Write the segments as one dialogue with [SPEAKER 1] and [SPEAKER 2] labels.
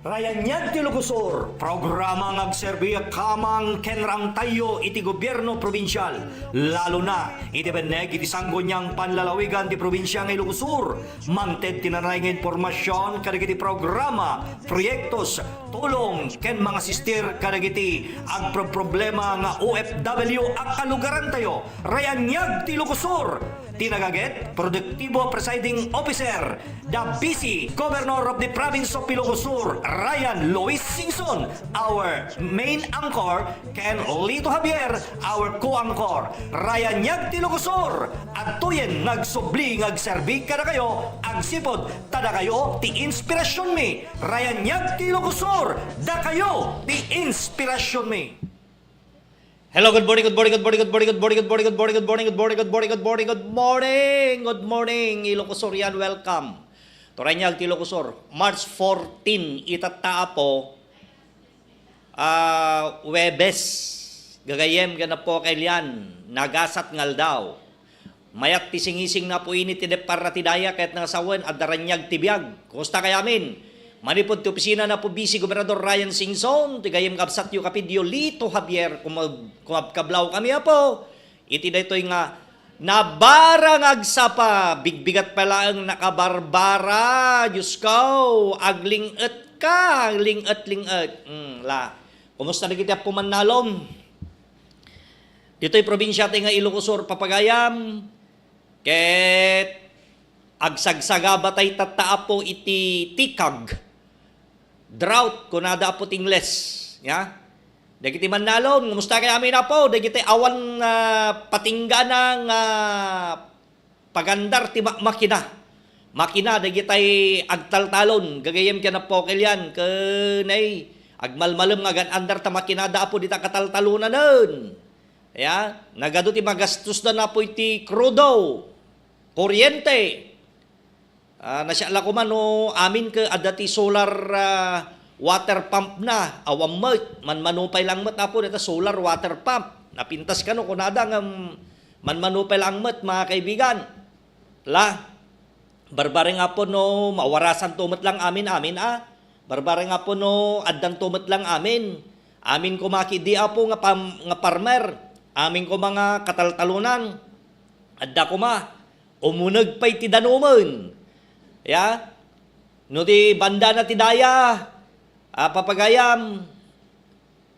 [SPEAKER 1] Ryanniag ti Ilocos, programa ngagserbi kamang kenrang tayo iti gobyerno probinsyal. Lalo na iti beneg iti sanggo niyang panlalawigan ti probinsya ng Ilocos Sur. Mangted tinanay nga informasyon kadagiti programa, proyektos, tulong ken mga sister kadagiti agproblema nga OFW ak kalugaran tayo. Ryanniag ti Ilocos Tinagaget, Produktibo Presiding Officer, the busy Governor of the Province of Ilocos Sur, Ryan Luis Singson, our main anchor, Ken Lito Javier, our co-anchor, Ryanniag ti Ilocos Sur, at tuyen nagsubli ngagserbi kada kayo, agsipod tada kayo ti inspirasyon mi, Ryanniag ti Ilocos Sur, da kayo ti inspirasyon mi. Hello, good morning, good morning, good morning, good morning, good morning, good morning, good morning, good morning, good morning, good morning, good morning, good morning, good morning, Ilocos Sur, yan, welcome. To Ryanniag ti Ilocos Sur, March 14, itataa po, Webes, gagayem gana po kailan, nagasat ngal daw. Mayat ti singising na po ini ti depara ti daya kahit nangasawan at Ryanniag ti biyag. Kumusta kayamin? Manipod ti opisina na po busy Gobernador Ryan Singson, ti gayem kapsat yu kapidyo Lito Javier, kumabkablaw kami po. Iti na ito'y nga, nabarang agsapa, bigbigat pala ang nakabarbara, Diyos ko, aglingat ka, lingat. Kumusta na kita pumanalom? Dito'y probinsya ti nga Ilocos Sur, papagayam, ket agsagsага batay tataa po iti tikag. Drought, kunada po tingles. Ya? Dagiti manalon, kumusta kaya amin na po? Dagiti awan patingga ng pagandar ti makina. Makina, dagiti agtaltalon. Gagayem ka na po kailan. Kanay, agmalmalem nga ganandar ta makinada po dita kataltalunan nun. Ya? Nagado ti magastos na po iti krudo. Kuryente. Nasyala ko man no, amin ka adati solar water pump na awam mat manmanupay lang mat apo dito solar water pump napintas ka no kunada nga manmanupay lang mat mga kaibigan barbare nga po no mawarasan tumat lang amin barbare nga po no addan tumat lang amin ko makidi apo nga farmer amin ko mga kataltalunan adda ko umunag pa'y ti danuman. Ya, no di banda na ti daya, papagayam,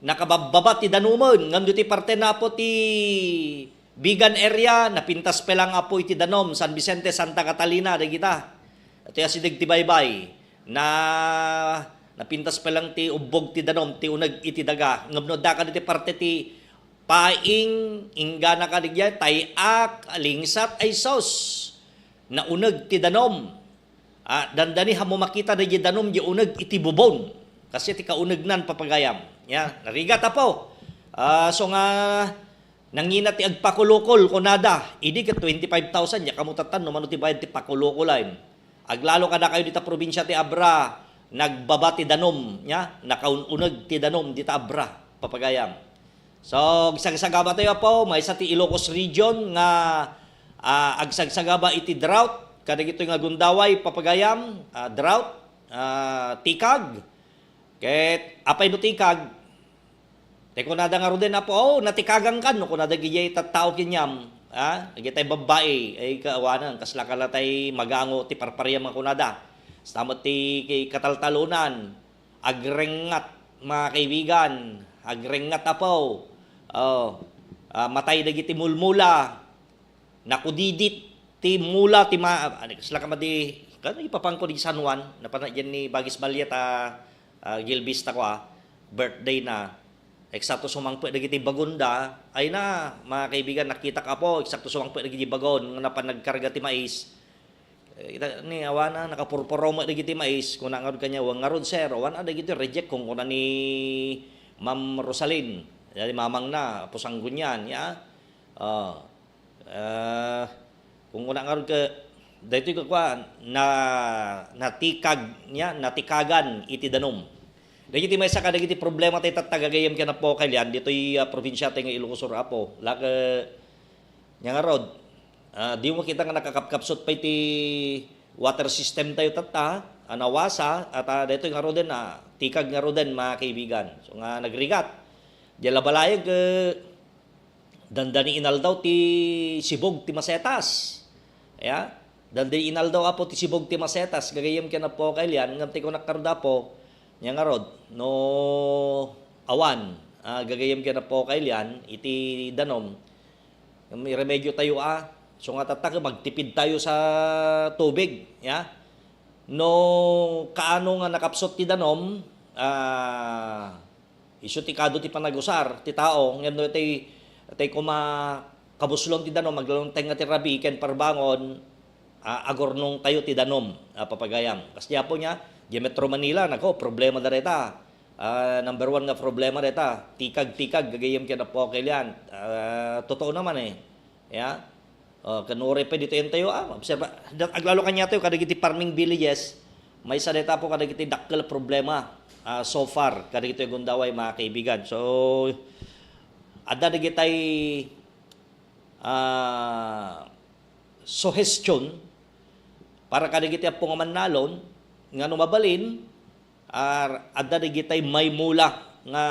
[SPEAKER 1] nakabababa ti danuman, ngam ti parte na po ti Bigan area, napintas pa lang apo iti danom, San Vicente, Santa Catalina, da kita. Ito yung sidig ti baybay, na napintas pa lang ti ubog ti danom, ti unag iti daga, ngam no da ka ti parte ti paing, ingana ka digya, tayak, lingsat, ay sos, na unag ti danom. Dandani hamo makita na danom di unag iti bubon kasi ti kaunagnan papagayam ya narigat po so nga nangina ti agpakulukol kunada idi ka 25,000 ya kamutatan no mano ti bayad ti pakulukulan aglalo kada kayo dita probinsya ti Abra nagbaba ti danom ya nakaununag ti danom dita Abra papagayam so agsagsagaba tayo po may sa ti Ilocos region nga agsagsagaba iti drought kada gito nga gundaway papagayam, drought, tikag. Ket apay no tikag. Te kunada nga rodin apo natikagang kan no kunada giyay tattao kinyam, gitay babae ay kaawanan kasla kalatay magango ti parpariyam nga kunada. Stamot ti kataltalunan, agrengat mga kaibigan, agrengat apo. Matay dagiti mulmula, nakudidit ti mula ti kasla ka madi kano ipapangko di San Juan napana diyan ni Bagis Balyet Gilbista ko birthday na eksakto sumangpo dagiti bagunda ay na mga kaibigan nakita ka po eksakto sumangpo dagiti bagon nga napanagkarga ti mais ni awana nakapurporomo dagiti mais kun ngad kanya wang ngarod sir awan dagiti reject kung kuna ni Ma'am Rosalyn dali mamang na pusanggunyan ya kung una nga ka daytoy ka natikag nya natikagan iti danom. Dagiti may saka dagiti problema tay tattagagayem kana po kailan ditoy probinsya tay nga Ilocos Sur apo. Nya nga rod. Di mo kita nga nakakapkapsot pa iti water system tayo tata. nawasa at dito nga ro din tikag nga ro din mga kaibigan. So nga nagrigat. Di labalayag dandani inaldaw ti sibog ti masetas. Ya. Dandani inaldaw apo ti sibog ti masetas gagayem ken po kailyan ngam ti ko nakarda po nya nga rod no awan gagayem ken po kailyan iti danom. May remedyo tayo so nga tataka magtipid tayo sa tubig, ya. No kaano nga nakapsot ti danom, isu ti kado ti panagusar ti tao ngem no tay kuma kabuslon ti danom maglalong tenga ti rabi ken parbangon agornong tayo ti danom papagayam. Kasi po niya di Metro Manila nako problema dareta. Number one nga problema deta tikag gagayem ken po kailyan. Totoo naman ya. Kanure pa dito yung tayo, observa, aglalo kanya tayo, kadagiti farming villages, may sa deta po kadagiti dakkel problema so far, kadagiti gundaway mga kaibigan. So, ada dagitay suggestion para kadagiti po nga manalon, nga numabalin, ada dagitay may mula nga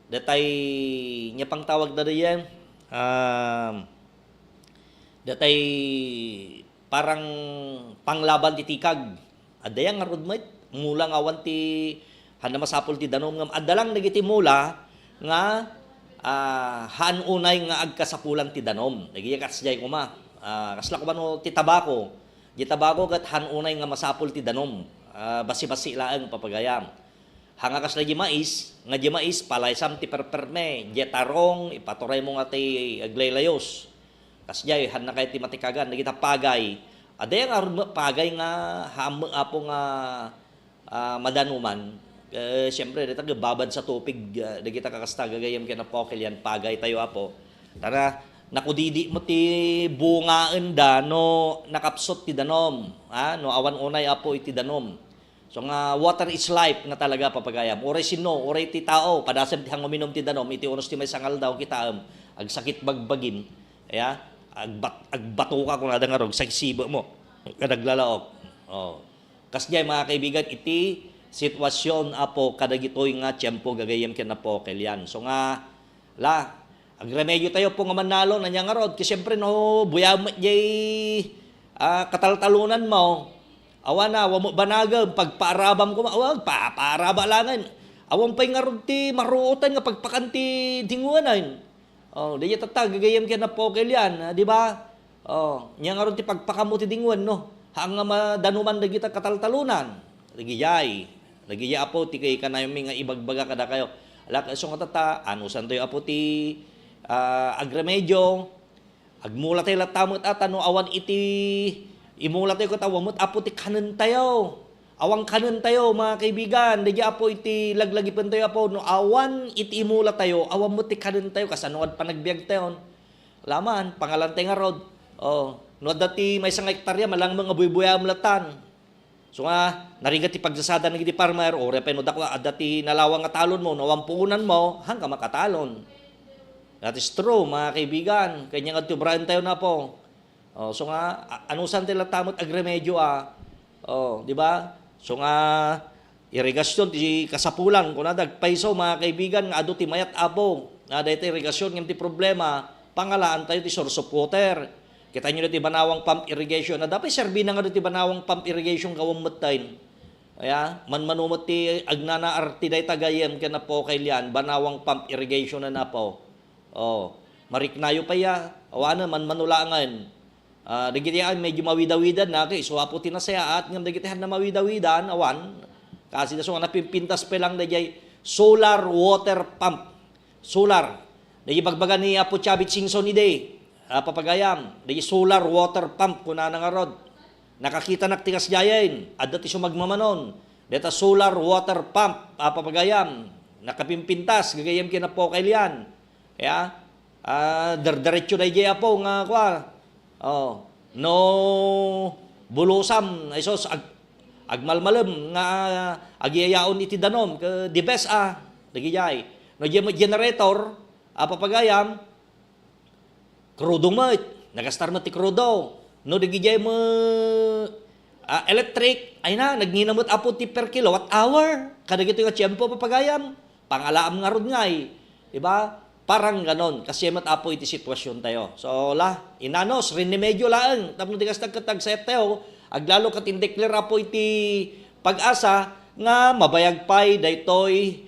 [SPEAKER 1] detay nya pang tawag na riyan, datay parang panglaban ti tikag. Adayang nga rodmet mula nga awan ti handa masapol ti danom ngam adalang dagiti mula nga haan unay nga agkasapulan ti danom. Nagiyakas jay kuma. Kasla ko no ti tabako. Di tabako gat haan unay nga masapol ti danom. Basi-basi laeng papagayam. Hanga kasla di mais, nga di mais palaysam ti perperme, di tarong ipaturay mo nga ti aglaylayos. Kasjay han na kay ti matikagan dagita pagay. Aday nga pagay nga hamo apo nga madanuman. Siyempre dito babad sa tupig dagita kakasta gagayem ken apokel yan pagay tayo apo. Tara nakudidi mo ti bungaen da no nakapsot ti danom. No awan unay apo iti danom. So nga water is life nga talaga papagayam. Oray sino, oray ti tao padasem ti hanguminom ti danom iti unos ti may sangal daw kitaem agsakit bagbagin. Ya. Agbato ka kung nada nga rog sa isibo mo kadaglalaok. Kasjay mga kaibigan iti sitwasyon apo kadagitoy nga tiyempo gagayem ken apo kelyan. So nga agremedyo tayo po nga manalo na nga rod kasi syempre no buyam jay kataltalunan mo awana wamo banagam pagpaarabam ko paaraba langan awan pay nga rod ti maruotan nga pagpakanti dinguanan. Diya tatag gagayem ken apo kelyan, di ba? Nya nga ron ti pagpakamo ti dingwan no. Hanga madanuman dagita kataltalunan. Lagiyay apo ti kay kanaymi nga ibagbaga kada kayo. Ala so nga tata anusan tayo apo ti agremedyo. Agmula tayo latamot at no awan iti imula tayo katawamot apo ti kanen tayo. Awang kanen tayo mga kaibigan, dagya apo iti laglagipan tayo apo no awan iti imula tayo, awan mo ti kanen tayo kasanoad panagbiag tayo. Laman pangalan tayo nga rod. No dati may isang hektarya malang mga buy-buyam latan. So nga narigat ti pagsasada ng iti farmer o repeno dakwa dati nalawang nga talon mo, nawang puunan mo hanggang makatalon. That is true mga kaibigan, kanya nga tubrahan tayo na po. So nga anusan tayo latamot agremedyo di ba? So nga irigasyon ti kasapulan kun adag paiso mga kaibigan nga adu ti mayat apo. Dayta irigasyon ngem ti problema pangalaan tayo ti source of water. Kita nyo ti banawang pump irrigation. Dapat serbi na nga ti banawang pump irrigation kawam mettayn. Manumot ti agnana arti day tagayem ken apo kailyan banawang pump irrigation na po. Mariknayo pa ya. Awana manulangan. Dagitian medyo mawidawidan na kay so apo tinasaya at ngam dagitihan na mawidawidan awan kasi so napimpintas pa lang dayay solar water pump solar dayay bagbagan ni apo Chavit Singson ide papagayam dayay solar water pump kuna nga rod nakakita nak tingas jayain adda ti sumagmamanon deta solar water pump papagayam nakapimpintas gagayam ken apo kailyan derderecho dayay apo nga kwa no bulusam isos agmalmalem nga agiyayaon iti danom ke the best dagijay no generator papagayam krudong met nagastar met ti krudo no dagijay mo Electric, ay na, nagninamot apo ti per kilowatt hour. Kada gito yung tiyempo papagayam. Pangalaam nga ron nga eh. Diba? Parang ganon. Kasi mat apo iti sitwasyon tayo. So, inanos, rinimedyo laang. Tapos di kas nagkatagset tayo, aglalo katindekler apo iti pag-asa nga mabayag pay daytoy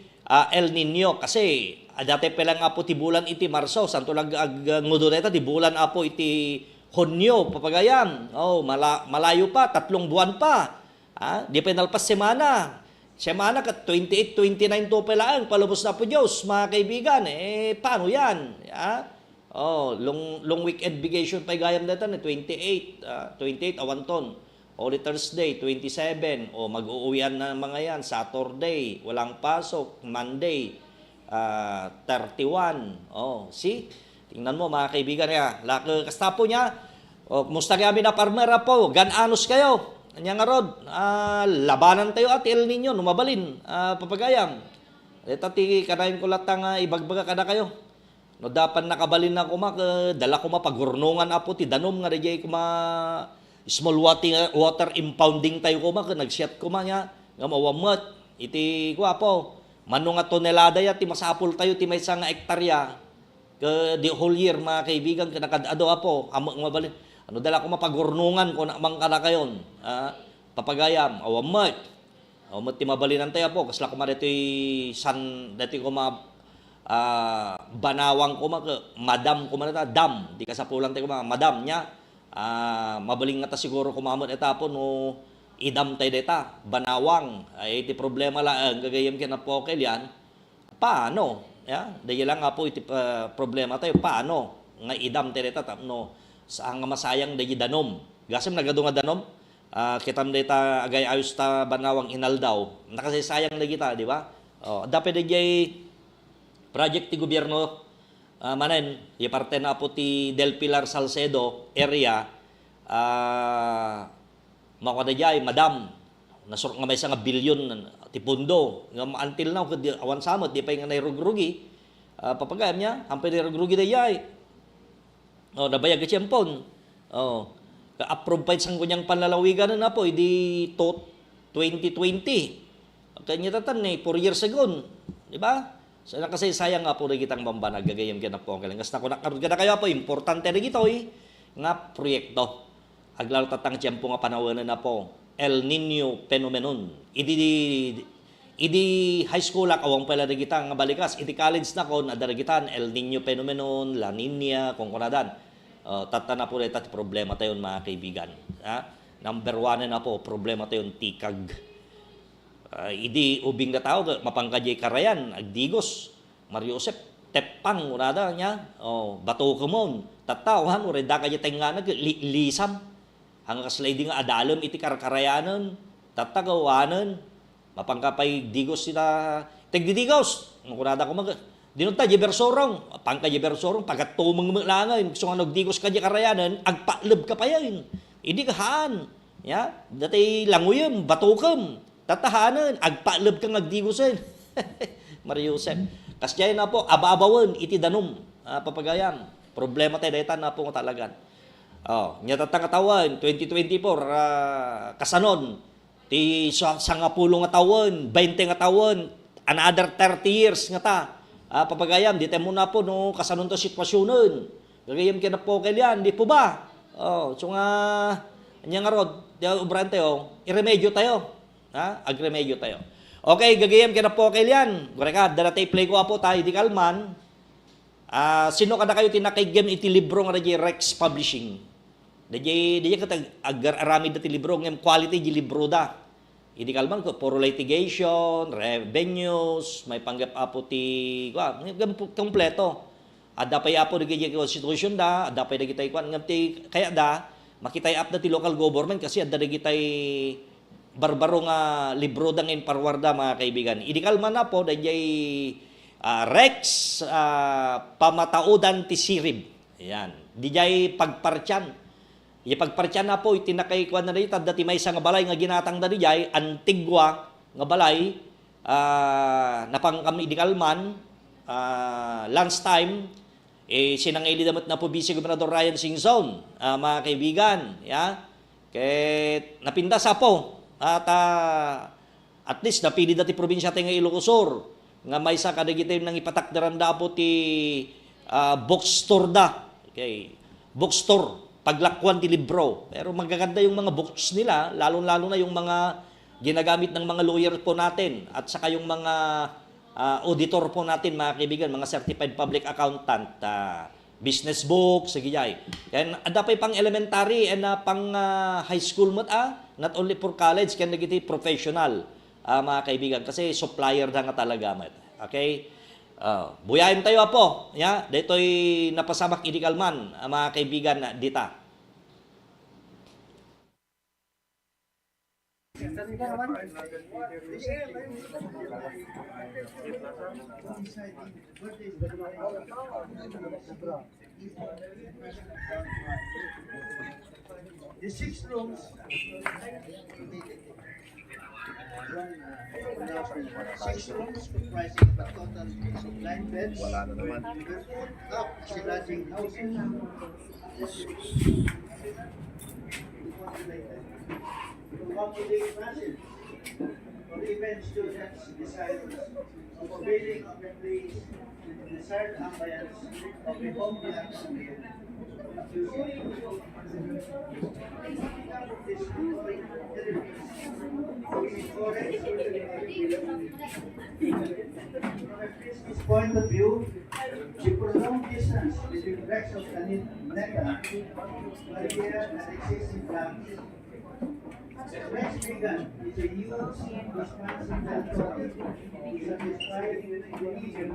[SPEAKER 1] El Nino. Kasi, dati pelang apo ti bulan iti Marso. Santo lang ngudo na ito, ti bulan apo iti Hunyo, papagayam. Malayo pa, 3 buwan pa. Di pa nalpas semana. Semana ka 28, 29 to pelaan, palubos na po Diyos, mga kaibigan. Paano yan? Long weekend vacation pa gayam dito, 28, awanton. Holy Thursday, 27. Mag-uuwian na mga yan, Saturday, walang pasok, Monday, 31. See? Tingnan mo mga kaibigan niya. Kasta po niya, kumusta kami na farmer po, gananos kayo. Anya nga rod, labanan tayo at El Nino, numabalin, papagayam. Tati, kanayin ko latang ibagbaga kada kayo. No, dapat nakabalin na kuma, dala ko mapagurnungan apo, ti danom nga rejay kuma, small water impounding tayo kuma, nagsiat kuma niya, nga mawamot, iti ko apo, manong nga tonelada ya, ti masapul tayo, ti may isang hektarya, the whole year, mga kaibigan, kanakadado apo, amang mabalin. Ano dala ko mapagurnungan ko na mang kana kayon. Papagayam, awamot. Awamot ti mabalinan tayo po. Kasla ko dati dati ko banawang ko madam ko dam. Di kasapulan tayo madam niya. Mabaling nga ta siguro kumamot etapon no idam tayo deta. Banawang. Ay iti problema lang. Gagayam kina po kay yan. Paano? Dahil lang nga po iti problema tayo. Paano? Nga idam tayo deta. No, saan nga masayang dahi danom. Gasam nagado nga danom. Kitam data agay ayos ta banawang inaldaw. Nakasayang na kita, di ba? Dapat dahi project ti gobyerno manen, di parte na po ti Del Pilar Salcedo area, makada jay, madam, nasur nga may isang bilyon ti pundo. Until now, awan samot, di pa yung nairugrugi. Papagayam niya, hampir nairugrugi na jay. Nabayag ka siyempon. Ka-approve pa isang kunyang panlalawigan na po, hindi 2020. Kanya tatan 4 years ago. Di ba? So, kasi sayang nga po na kitang bambanag, gagayam ka na po. Kasi nakunakaroon ka na kayo po, importante na gito nga proyekto. Aglalo tatang siyempo nga panawanan na po. El Nino phenomenon. Idi high school awang pala na kita nga balikas. Idi college na ko, nadaragitan, El Nino phenomenon, La Nina, kung kunadan. Tatana po ito, problema tayo mga kaibigan. Number 1 na po, problema tayo tikag. Idi ubing na tao, mapangkajay karayan, agdigos, Mario Josep, tepang, unada niya, bato kumon, tatawahan, ureda kaya tenganag, lisam, hanggang sliding adalom, iti karkarayanan, tatagawanan, mapangkapay digos sila, tegdidigos, unada ko dinunta, jibersorong, pangka jibersorong, pagkatumang langay, gusto nga nagdigos ka karayanan, agpalab ka pa yan. Hindi kahaan. Dati languyam, batukam, tatahanan, agpalab ka nagdigosan. Mario Josep. Kasya na po, aba-abawan, iti danom, papagayam. Problema tayo, dahil na po nga talagan. Nyatatang katawan, 2024, kasanon, ti sangapulong nga tawon, 20 nga tawon, another 30 years nga ta. Papagayam, di tayo muna po, no, kasanon to sitwasyonon. Gagayam ka na po kailan, di po ba? So nga, anya nga rod, di ubran tayo, iremedyo tayo. Agremedyo tayo. Okay, gagayam ka na po kailan. Gureka, dala tayo play ko po tayo, di kalman. Sino ka na kayo tinakaygam iti libro nga na Rex Publishing? Di ka aramid na ti libro, ng quality di libro da. Hindi kalman ko, puro litigation, revenues, may panggap apo ti, kompleto. Adapay apo na ganyan constitution da, adapay na kitay kwan, kaya da, makitay up na ti local government kasi adda na kitay barbaro nga libro da ngayon parwarda mga kaibigan. Hindi kalman na po, dahil Rex pamataudan ti sirib. Ayan. Di jay pagpartyan. Ipagpartyan na po, itinakay ko na rin, dati may isang balay nga ginatang na rin, antigwa nga balay, napang kami di kalman, lunch time, sinangili damat na po busy Gobernador Ryan Singson, mga kaibigan, Ket napinda sa po at at least napili dati probinsya tayo nga Ilocos Sur nga may sa kadagiti nang ipatakdaran da po ti bookstore da. Okay. Bookstore, paglakwan ti libro. Pero magaganda yung mga books nila, lalo-lalo na yung mga ginagamit ng mga lawyer po natin at saka yung mga auditor po natin, mga kaibigan, mga certified public accountant, business books, sige jay. Kaya adapay pang elementary and pang high school mo, not only for college, kaya nagiti professional, mga kaibigan, kasi supplier na nga talaga. Okay? Buyahin tayo po. Ya, dito'y napasamak illegal man, mga kaibigan, dita.
[SPEAKER 2] The 6 rooms, 6 rooms comprising a total of 9 beds. Wala na naman. Up si lodging houses. Accommodating massive for even students desirous of availing of the place with the desired ambience of the homeland atmosphere. From a business point of view, the prolonged distance between Rex of Ryanniag and existing plants. Rex Vegan is a huge responsibility to satisfy the region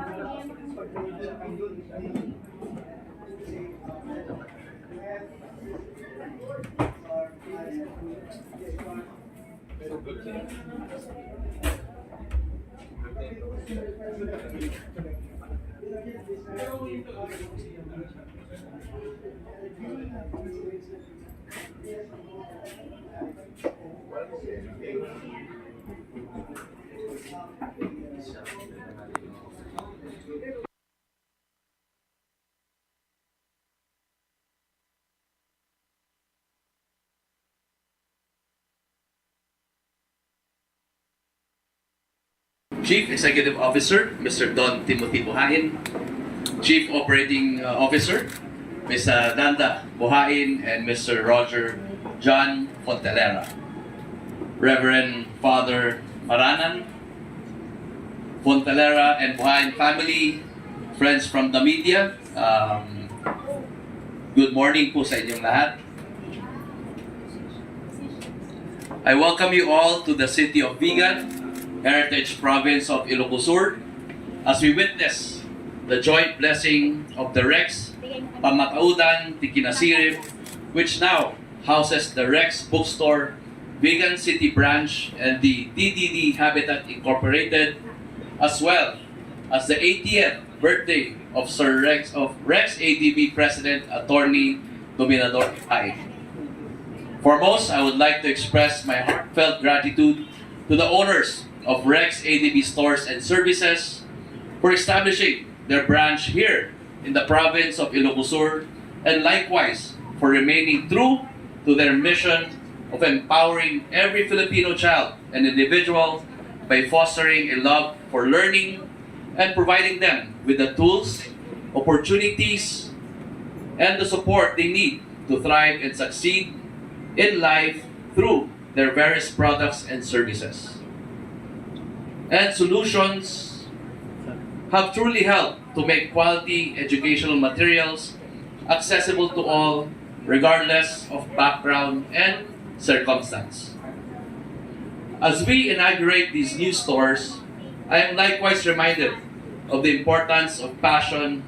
[SPEAKER 3] Chief Executive Officer, Mr. Don Timothy Buhain, Chief Operating Officer, Ms. Danda Buhain, and Mr. Roger John Fontelera, Reverend Father Maranan, Fontelera and Buhain family, friends from the media, good morning po sa inyong lahat. I welcome you all to the city of Vigan, Heritage Province of Ilocos Sur, as we witness the joint blessing of the Rex Pamataudan Tikinasirip, which now houses the Rex Bookstore, Vigan City Branch, and the DDD Habitat Incorporated, as well as the 80th birthday of Sir Rex ADB President Attorney Dominador Ay. Foremost, I would like to express my heartfelt gratitude to the owners of Rex ADB Stores and Services for establishing their branch here in the province of Ilocos Sur, and likewise for remaining true to their mission of empowering every Filipino child and individual by fostering a love for learning and providing them with the tools, opportunities, and the support they need to thrive and succeed in life through their various products and services. And solutions have truly helped to make quality educational materials accessible to all, regardless of background and circumstance. As we inaugurate these new stores, I am likewise reminded of the importance of passion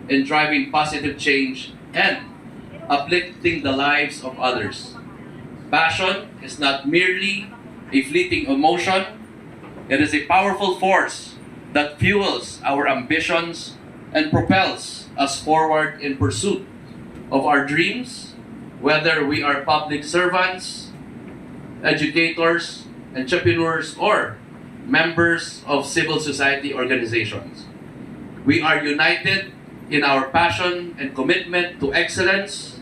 [SPEAKER 3] in driving positive change and uplifting the lives of others. Passion is not merely a fleeting emotion. It is a powerful force that fuels our ambitions and propels us forward in pursuit of our dreams, whether we are public servants, educators, entrepreneurs, or members of civil society organizations. We are united in our passion and commitment to excellence,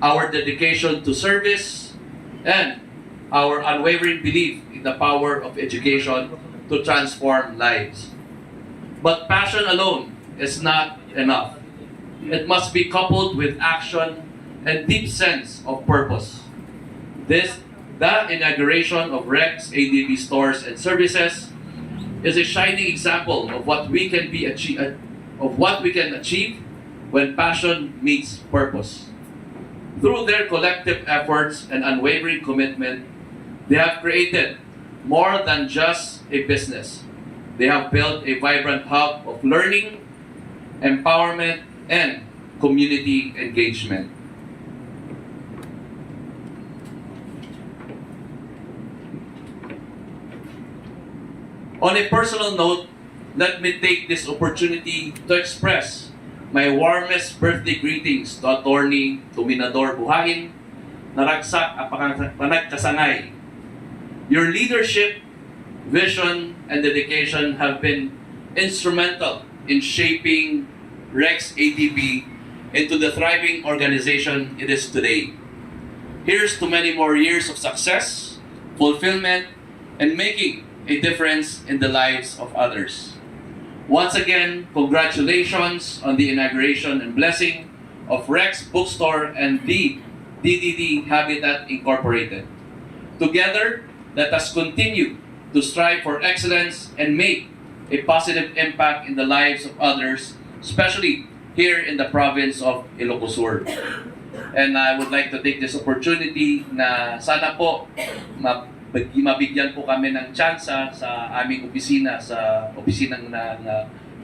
[SPEAKER 3] our dedication to service, and our unwavering belief in the power of education to transform lives. But passion alone is not enough. It must be coupled with action and deep sense of purpose. The inauguration of Rex ADB stores and services is a shining example of what we can achieve when passion meets purpose. Through their collective efforts and unwavering commitment, they have created more than just a business. They have built a vibrant hub of learning, empowerment, and community engagement. On a personal note, let me take this opportunity to express my warmest birthday greetings to Attorney Dominador Buhain, naragsak at panagkasangay. Your leadership, vision, and dedication have been instrumental in shaping Rex ATB into the thriving organization it is today. Here's to many more years of success, fulfillment, and making a difference in the lives of others. Once again, congratulations on the inauguration and blessing of Rex Bookstore and the DDD Habitat Incorporated. Together, let us continue to strive for excellence and make a positive impact in the lives of others, especially here in the province of Ilocos. And I would like to take this opportunity na sana po mabigyan po kami ng tsansa sa aming opisina, sa opisinang ng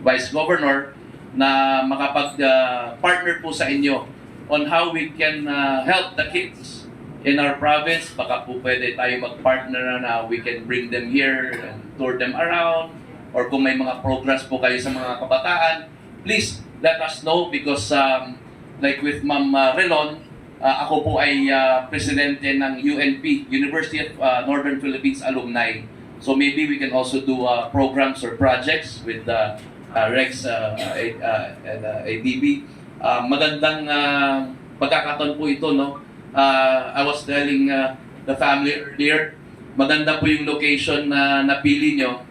[SPEAKER 3] Vice Governor, na makapag-partner po sa inyo on how we can help the kids in our province. Baka po pwede tayo mag-partner na we can bring them here and tour them around, or kung may mga programs po kayo sa mga kabataan, please let us know, because like with Ma'am Relon, ako po ay presidente ng UNP, University of Northern Philippines Alumni. So maybe we can also do programs or projects with Rex and ADB. Magandang pagkakataon po ito, no? I was telling the family earlier, maganda po yung location na napili nyo.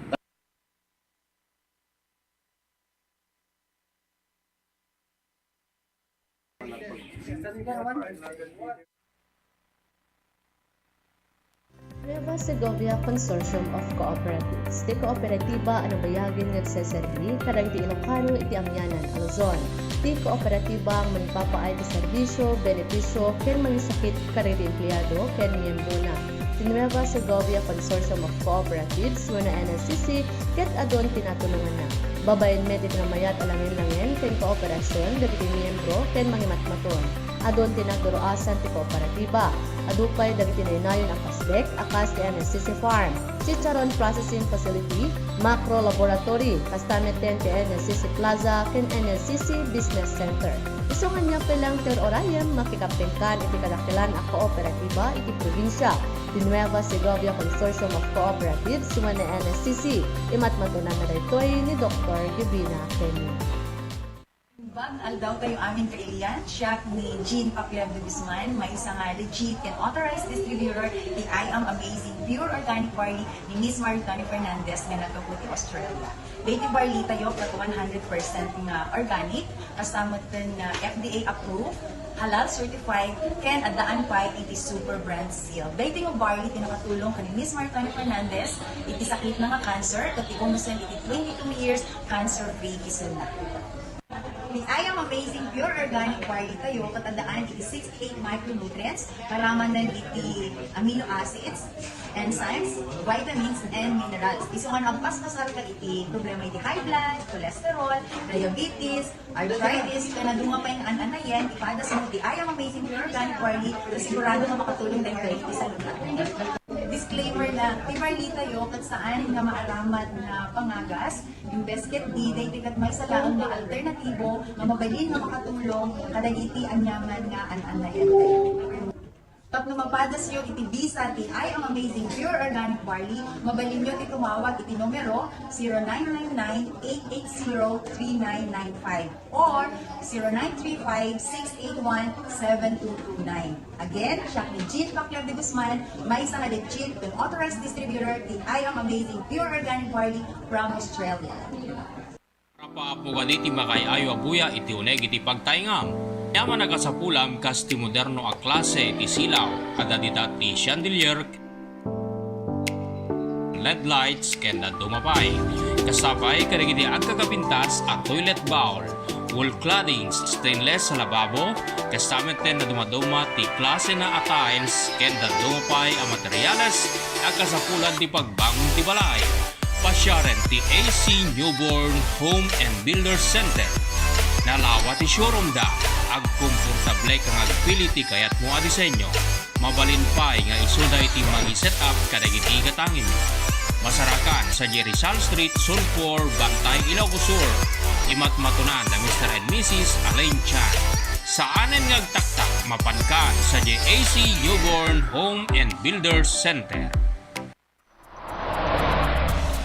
[SPEAKER 4] Nueva Segovia Consortium of Cooperatives. Di kooperatiba ano bayagin nga serbi, karang di Ilocano iti amyanan a Luzon. Di kooperatiba ang manpapaay ti serbisyo, benepisyo, ken mangisakit karang di empleyado, ken miyembro na. Di Nueva Segovia Consortium of Cooperatives, wala NSCC, ket adon tinatulungan na. Babayin medit nga mayat alangin langin, ken kooperasyon, dagiti miyembro, ken mangimatmaton. Adon tinagduroasan ti kooperatiba. Adupay dagiti nainayon ang kasbek, akas ti NSCC Farm, Chicharon Processing Facility, Macro Laboratory, kastameten ti NSCC Plaza, ken NSCC Business Center. Isungan niya pelang ter orayem makikaptengkan iti kadakilan a kooperatiba iti probinsya. Di Nueva Segovia Consortium of Cooperatives, suman na NSCC, imatmatunan na daytoy ni Dr. Gibina Kenny.
[SPEAKER 5] Aldaw kayo aming kailian, siya ni Jean Papier de Guzman, may isang legit and authorized distributor ni I Am Amazing Pure Organic Barley ni Miss Maritani Fernandez nga nagkaputi Australia. Dating barley tayo at 100% nga organic, kasama din na FDA approved, halal certified, ken adaan pa iti super brand seal. Dating of barley tinakatulong kani Miss Maritani Fernandez, iti sakit na nga cancer, kati kumusan iti 22 years cancer-free isun na. Ni I Am Amazing Pure Organic Barley tayo, katandaan iti 68 micronutrients, karaman ng iti amino acids, enzymes, vitamins, and minerals. Isungan ang pasmasar ka iti problema iti high blood, cholesterol, diabetes, arthritis, kaya nadunga pa yung ananayan, ipada sa iti I Am Amazing Pure Organic Barley, na sigurado na makatulong tayo kayo iti sa lugar. Disclaimer na, ti barley tayo, kat saan nga maaramat na pangagas, yung basket di, day tikat may salaang na alternatibo, nga mabalin nga makatulong, kada iti anyaman nga ananayan tayo. Tapno mapadas yung iti visa ti I Am Amazing Pure Organic Barley, mabalin nyo iti tumawag iti numero 0999-880-3995 or 0935-681-7229. Again, siya ni Jean Pacquiao de Guzman, may isang legit and authorized distributor ti I Am Amazing Pure Organic Barley from Australia.
[SPEAKER 6] Paapo ganiti makayayo abuya iti uneg iti pagtaingam. Yaman nagasapulam kas ti moderno a klase iti silaw kada dita ti chandelier LED lights kenda dumapay. Kasabay karigiti agkakapintas a toilet bowl, wall claddings, stainless sa lababo, kastamet ten na dumaduma ti klase na a tiles kenda dumapay a materyales agkasapulan ti pagbangon ti balay. Pasyaren ti AC Newborn Home and Builder Center. Nalawa ti showroom da, agkomportable kang agpili ti kayat mo a disenyo. Mabalin pa'y nga isuda iti magi-set up kadagiti katangin mo. Masarakan sa Rizal Street, Sulphur, Bantay, Ilocos Sur. Imat matunan na Mr. and Mrs. Alain Chan. Saanen ngagtaktak mapankan sa AC Newborn Home and Builder Center.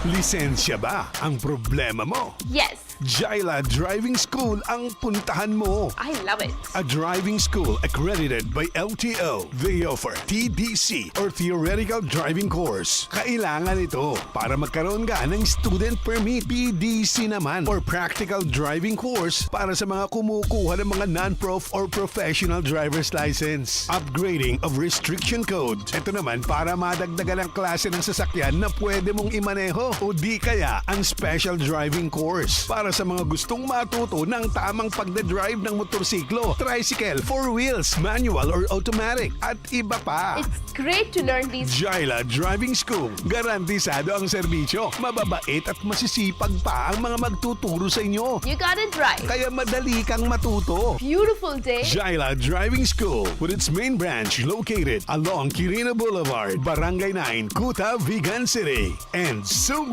[SPEAKER 7] Lisensya ba ang problema mo?
[SPEAKER 8] Yes,
[SPEAKER 7] Jaila Driving School ang puntahan mo.
[SPEAKER 8] I love it.
[SPEAKER 7] A driving school accredited by LTO. They offer TDC or Theoretical Driving Course. Kailangan ito para magkaroon ka ng Student Permit. PDC naman or Practical Driving Course para sa mga kumukuha ng mga non-prof or professional driver's license. Upgrading of Restriction Code. Ito naman para madagdagan ang klase ng sasakyan na pwede mong imaneho. O di kaya ang Special Driving Course para sa mga gustong matuto ng tamang pagdadrive ng motorsiklo, tricycle, four wheels, manual or automatic, at iba pa.
[SPEAKER 8] It's great to learn these.
[SPEAKER 7] Jaila Driving School. Garantisado ang serbisyo. Mababait at masisipag pa ang mga magtuturo sa inyo.
[SPEAKER 8] You got it right.
[SPEAKER 7] Kaya madali kang matuto.
[SPEAKER 8] Beautiful day.
[SPEAKER 7] Jaila Driving School with its main branch located along Quirino Boulevard, Barangay 9, Kuta, Vigan City. And soon,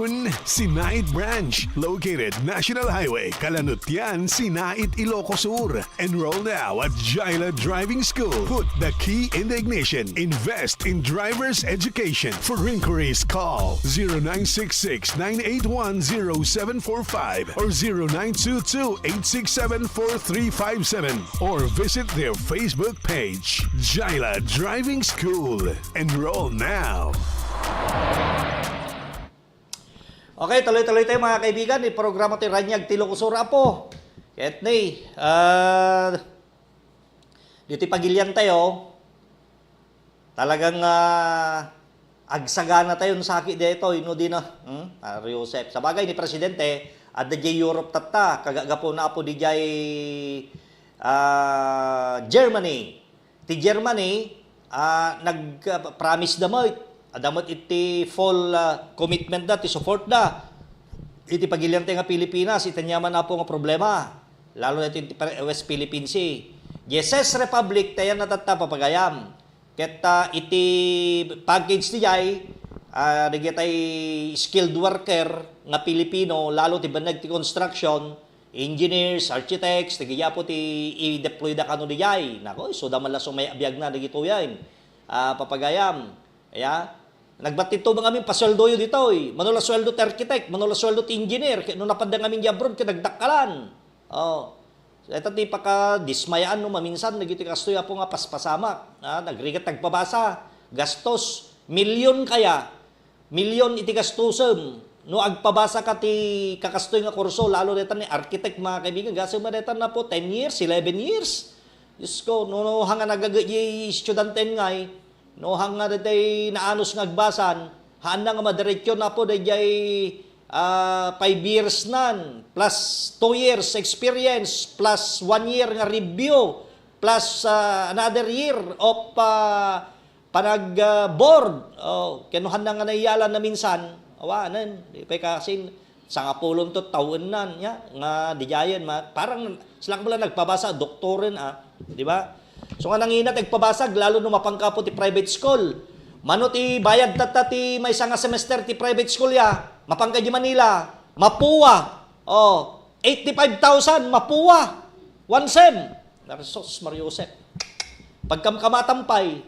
[SPEAKER 7] Sinait Branch located National Highway, Kalanutian, Sinait, Ilocos Sur. Enroll now at Jaila Driving School. Put the key in the ignition. Invest in driver's education. For inquiries, call 0966-981-0745 or 0922-867-4357 or visit their Facebook page, Jaila Driving School. Enroll now.
[SPEAKER 1] Okay, tuloy-tuloy tayo mga kaibigan. Programa tayo Ryanniag Ilocos Sur po. Etney, dito pagilyan tayo. Talagang agsagana tayo sa sakit dito. Ino din na. Joseph. Sa bagay ni Presidente, at DJ Europe tata. Kagagapo na po DJ Germany. Ti Germany, nag-promise damot. Adamot iti full commitment da, ti support da. Iti pagilian nga Pilipinas, itanyaman na po nga problema. Lalo na iti West Philippine Sea. Yeses Republic, tayo natata papagayam. Keta iti package ti jay, nagitay skilled worker nga Pilipino, lalo ti banag ti construction, engineers, architects, nagiya po ti i-deploy da kano di jay. Nako, so da malasong may abiyag na nagito yan. Papagayam. Kaya, nagbatito mga amin pasweldo yun dito. Manula sweldo ti architect, manula sweldo ti engineer. Kaya nung napadang amin di abroad, kinagdakalan. Oh. So, ito ti paka-dismayaan no, maminsan, nagiti kastoy po nga paspasamak. Nagrigat nagpabasa. Gastos. Milyon kaya. Milyon iti gastusem. No, agpabasa ka ti kakastoy nga kurso, lalo neta ni architect mga kaibigan. Gasa mo neta na po, 10 years, 11 years. Diyos ko, no hanga nagagay estudanten ngay. No, hanga day naanos ngagbasan, haan na nga madiretso na po day 5 years nan, plus 2 years experience, plus 1 year nga review, plus another year of panag-board. Kinuhan na nga naiyala na minsan, awanan, di pa kasi sa nga pulong to taon nan, nga dijayan, parang silang pala nagpabasa, doktorin, di ba? So nga nanginat nagpabasag, lalo no mapangkapo ti private school. Mano ti bayad tata ti may nga semester ti private school ya. Mapangka di Manila. Mapuwa. 85,000 mapuwa. 1 sem. Narsos Mario Josep. Pagkamkamatampay.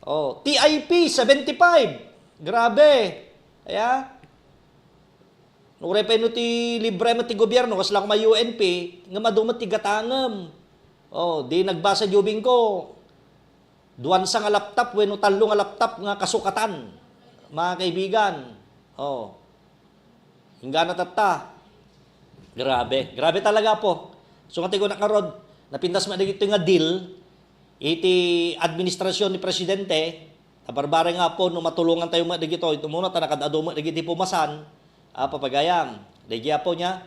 [SPEAKER 1] Oh, TIP 75. Grabe. Kaya nuray pa ti libre mo ti gobyerno kas lang ma UNP nga madumat ti gatangem. Oh, di nagbasa jubing ko. Duwan sa nga laptop wenno tallo nga laptop nga kasukatan. Mga kaibigan. Oh. Hingga na tatta. Grabe. Grabe talaga po. So nga tigo nakarod, napintas man dito nga deal, iti administrasyon ni Presidente, barbare nga po, no matulungan tayo mga dito, ito muna, tanakadado mo, dito pumasan, papagayam, dito po niya,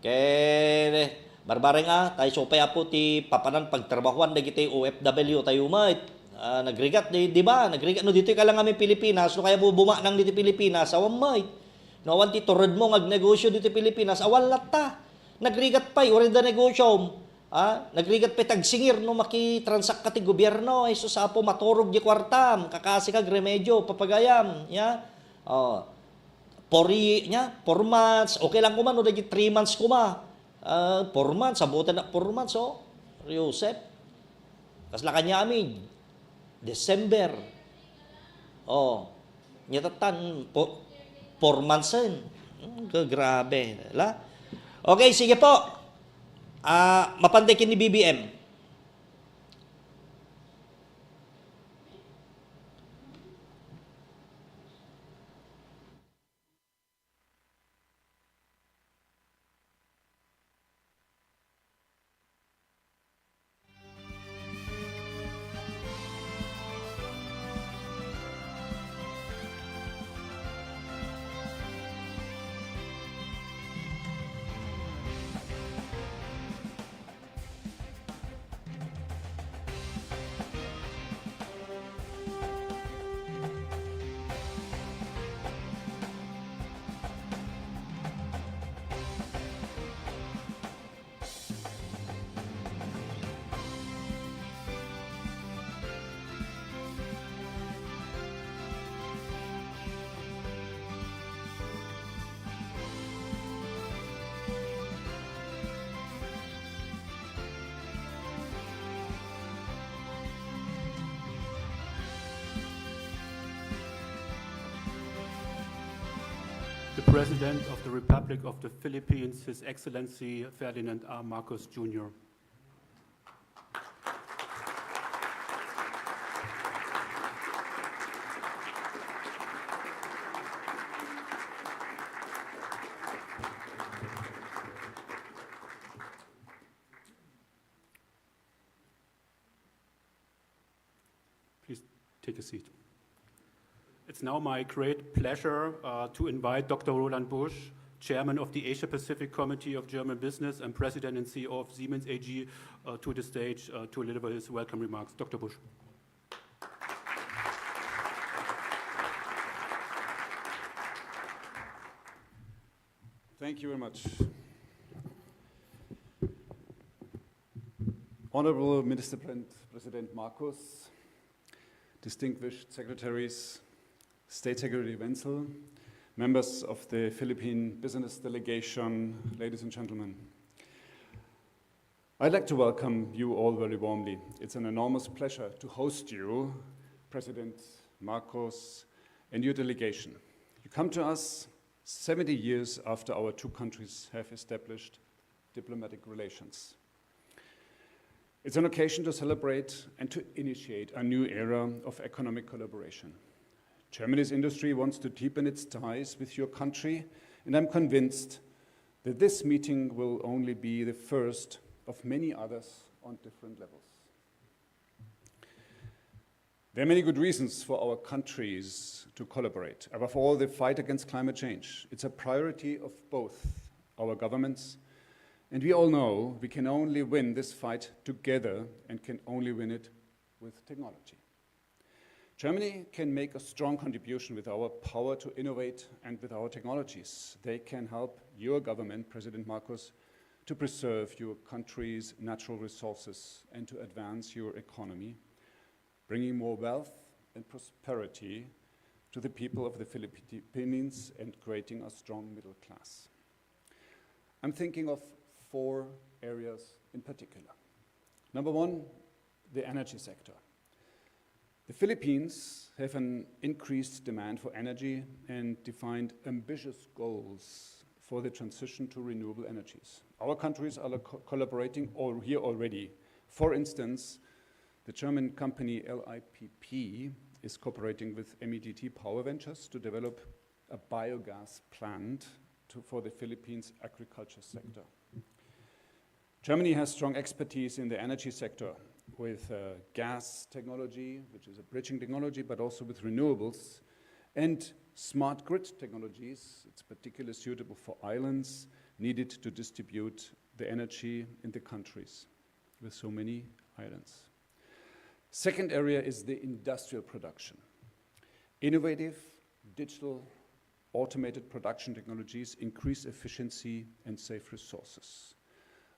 [SPEAKER 1] kay barbare nga, tayo sopaya po, ti papanan pagtrabahuan, dito OFW tayo mait, nagrigat, di ba? Nagrigat, no, dito ka lang kami Pilipinas, no kaya bubuma nang dito Pilipinas, awam mait, no, awan ti turod mo, ngagnegosyo dito Pilipinas, awal latta, nagrigat pa, uri da negosyo, nagrigat pa tagsingir no makitransak ka ti gobyerno ay susapo maturog di kwartam kakasi kag remedyo papagayam ya 4 months okay lang kuman no dagi 3 months kuma 4 months abutan na 4 months Joseph kasla kanya amin December nyatatan 4 months grabe la okay sige po. Mapandekin ni BBM.
[SPEAKER 9] The President of the Republic of the Philippines, His Excellency Ferdinand R. Marcos Jr. Please take a seat. It's now my great pleasure to invite Dr. Roland Busch, Chairman of the Asia-Pacific Committee of German Business and President and CEO of Siemens AG, to the stage to deliver his welcome remarks. Dr. Busch.
[SPEAKER 10] Thank you very much. Honorable Minister President Marcos, distinguished secretaries, State Secretary Wenzel, members of the Philippine Business Delegation, ladies and gentlemen. I'd like to welcome you all very warmly. It's an enormous pleasure to host you, President Marcos, and your delegation. You come to us 70 years after our two countries have established diplomatic relations. It's an occasion to celebrate and to initiate a new era of economic collaboration. Germany's industry wants to deepen its ties with your country, and I'm convinced that this meeting will only be the first of many others on different levels. There are many good reasons for our countries to collaborate. Above all, the fight against climate change. It's a priority of both our governments, and we all know we can only win this fight together and can only win it with technology. Germany can make a strong contribution with our power to innovate and with our technologies. They can help your government, President Marcos, to preserve your country's natural resources and to advance your economy, bringing more wealth and prosperity to the people of the Philippines and creating a strong middle class. I'm thinking of 4 areas in particular. Number 1, the energy sector. The Philippines have an increased demand for energy and defined ambitious goals for the transition to renewable energies. Our countries are collaborating here already. For instance, the German company LIPP is cooperating with MEDT Power Ventures to develop a biogas plant for the Philippines agriculture sector. Germany has strong expertise in the energy sector with gas technology, which is a bridging technology, but also with renewables, and smart grid technologies. It's particularly suitable for islands needed to distribute the energy in the countries with so many islands. Second area is the industrial production. Innovative, digital, automated production technologies increase efficiency and save resources.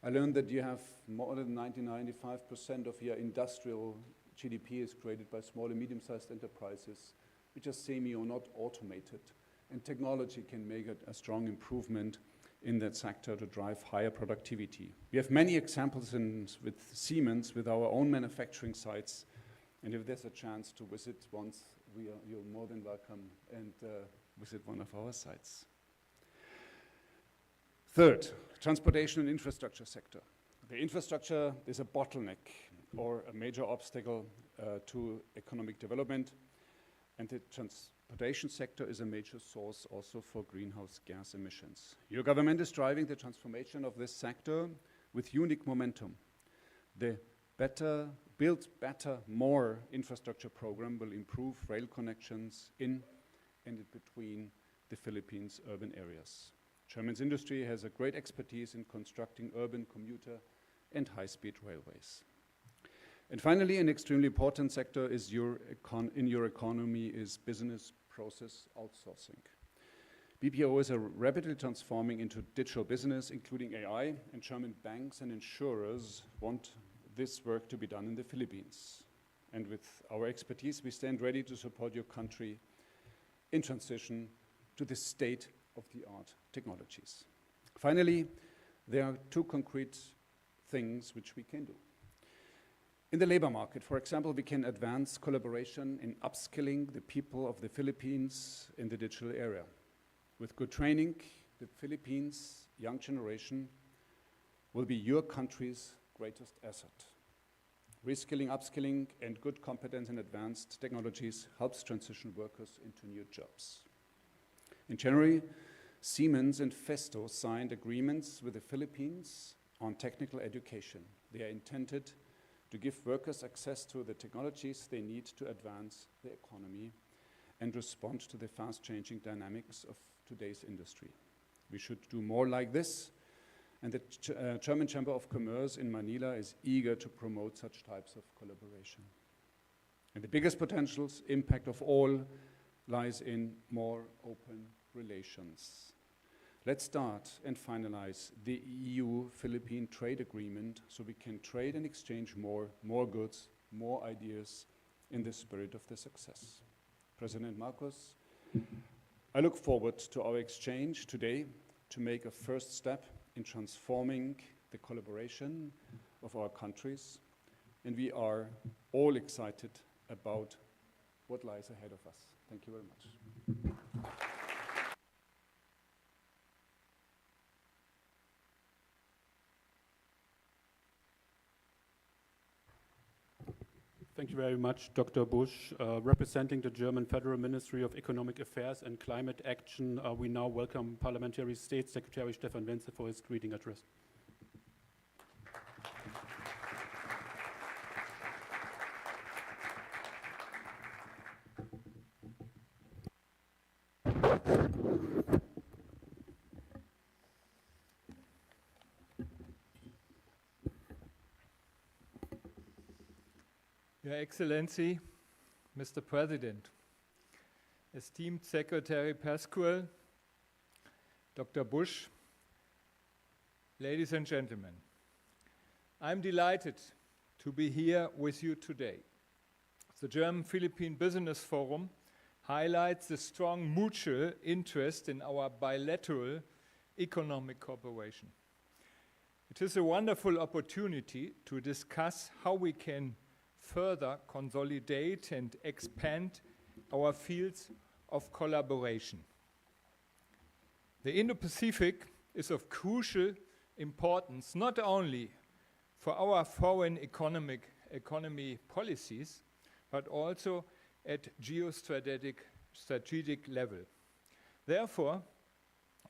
[SPEAKER 10] I learned that you have more than 95% of your industrial GDP is created by small and medium-sized enterprises, which are semi or not automated. And technology can make a strong improvement in that sector to drive higher productivity. We have many examples with Siemens, with our own manufacturing sites. And if there's a chance to visit once, you're more than welcome and visit one of our sites. Third, transportation and infrastructure sector. The infrastructure is a bottleneck or a major obstacle to economic development, and the transportation sector is a major source also for greenhouse gas emissions. Your government is driving the transformation of this sector with unique momentum. The Build Better, More infrastructure program will improve rail connections in and between the Philippines' urban areas. German's industry has a great expertise in constructing urban commuter and high-speed railways. And finally, an extremely important sector is in your economy is business process outsourcing. BPO is rapidly transforming into digital business, including AI, and German banks and insurers want this work to be done in the Philippines. And with our expertise, we stand ready to support your country in transition to the state-of-the-art technologies. Finally, there are two concrete things which we can do. In the labor market, for example, we can advance collaboration in upskilling the people of the Philippines in the digital area. With good training, the Philippines' young generation will be your country's greatest asset. Reskilling, upskilling, and good competence in advanced technologies helps transition workers into new jobs. In January, Siemens and Festo signed agreements with the Philippines on technical education. They are intended to give workers access to the technologies they need to advance the economy and respond to the fast-changing dynamics of today's industry. We should do more like this, and the German Chamber of Commerce in Manila is eager to promote such types of collaboration. And the biggest potential impact of all lies in more open relations. Let's start and finalize the EU-Philippine trade agreement so we can trade and exchange more goods, more ideas in the spirit of the success. President Marcos, I look forward to our exchange today to make a first step in transforming the collaboration of our countries, and we are all excited about what lies ahead of us. Thank you very much.
[SPEAKER 9] Thank you very much, Dr. Busch. Representing the German Federal Ministry of Economic Affairs and Climate Action, we now welcome Parliamentary State Secretary Stefan Wenzel for his greeting address.
[SPEAKER 11] Your Excellency, Mr. President, esteemed Secretary Pascual, Dr. Busch, ladies and gentlemen, I'm delighted to be here with you today. The German-Philippine Business Forum highlights the strong mutual interest in our bilateral economic cooperation. It is a wonderful opportunity to discuss how we can further consolidate and expand our fields of collaboration. The Indo-Pacific is of crucial importance not only for our foreign economy policies, but also at strategic level. Therefore,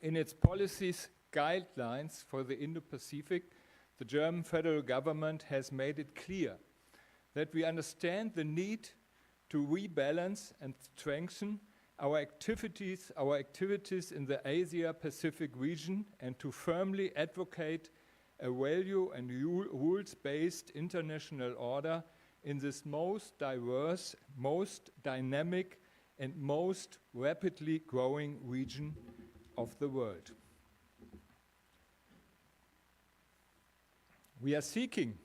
[SPEAKER 11] in its policies guidelines for the Indo-Pacific, the German federal government has made it clear that we understand the need to rebalance and strengthen our activities in the Asia-Pacific region and to firmly advocate a value and rules-based international order in this most diverse, most dynamic, and most rapidly growing region of the world. We are seeking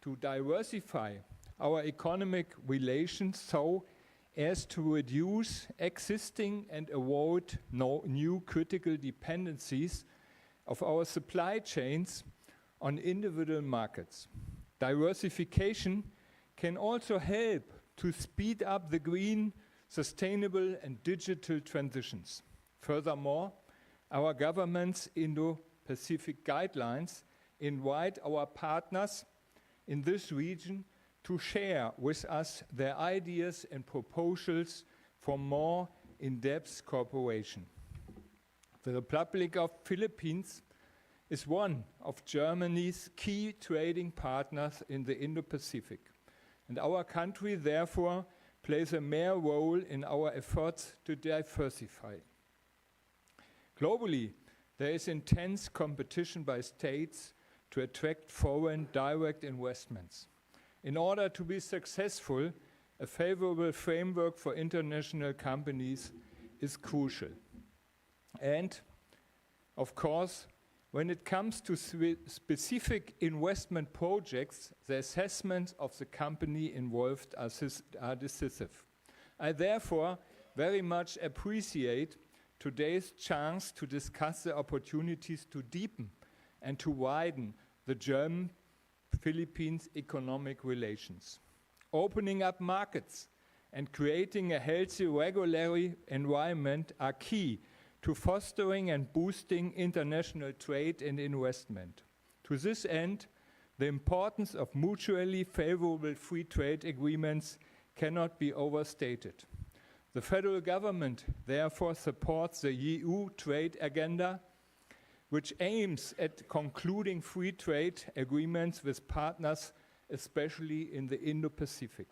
[SPEAKER 11] to diversify our economic relations so as to reduce existing and avoid new critical dependencies of our supply chains on individual markets. Diversification can also help to speed up the green, sustainable, and digital transitions. Furthermore, our government's Indo-Pacific guidelines invite our partners in this region to share with us their ideas and proposals for more in-depth cooperation. The Republic of Philippines is one of Germany's key trading partners in the Indo-Pacific, and our country therefore plays a major role in our efforts to diversify. Globally, there is intense competition by states to attract foreign direct investments. In order to be successful, a favorable framework for international companies is crucial. And, of course, when it comes to specific investment projects, the assessments of the company involved are decisive. I therefore very much appreciate today's chance to discuss the opportunities to deepen and to widen the German-Philippines economic relations. Opening up markets and creating a healthy regulatory environment are key to fostering and boosting international trade and investment. To this end, the importance of mutually favorable free trade agreements cannot be overstated. The federal government therefore supports the EU trade agenda, which aims at concluding free trade agreements with partners, especially in the Indo-Pacific.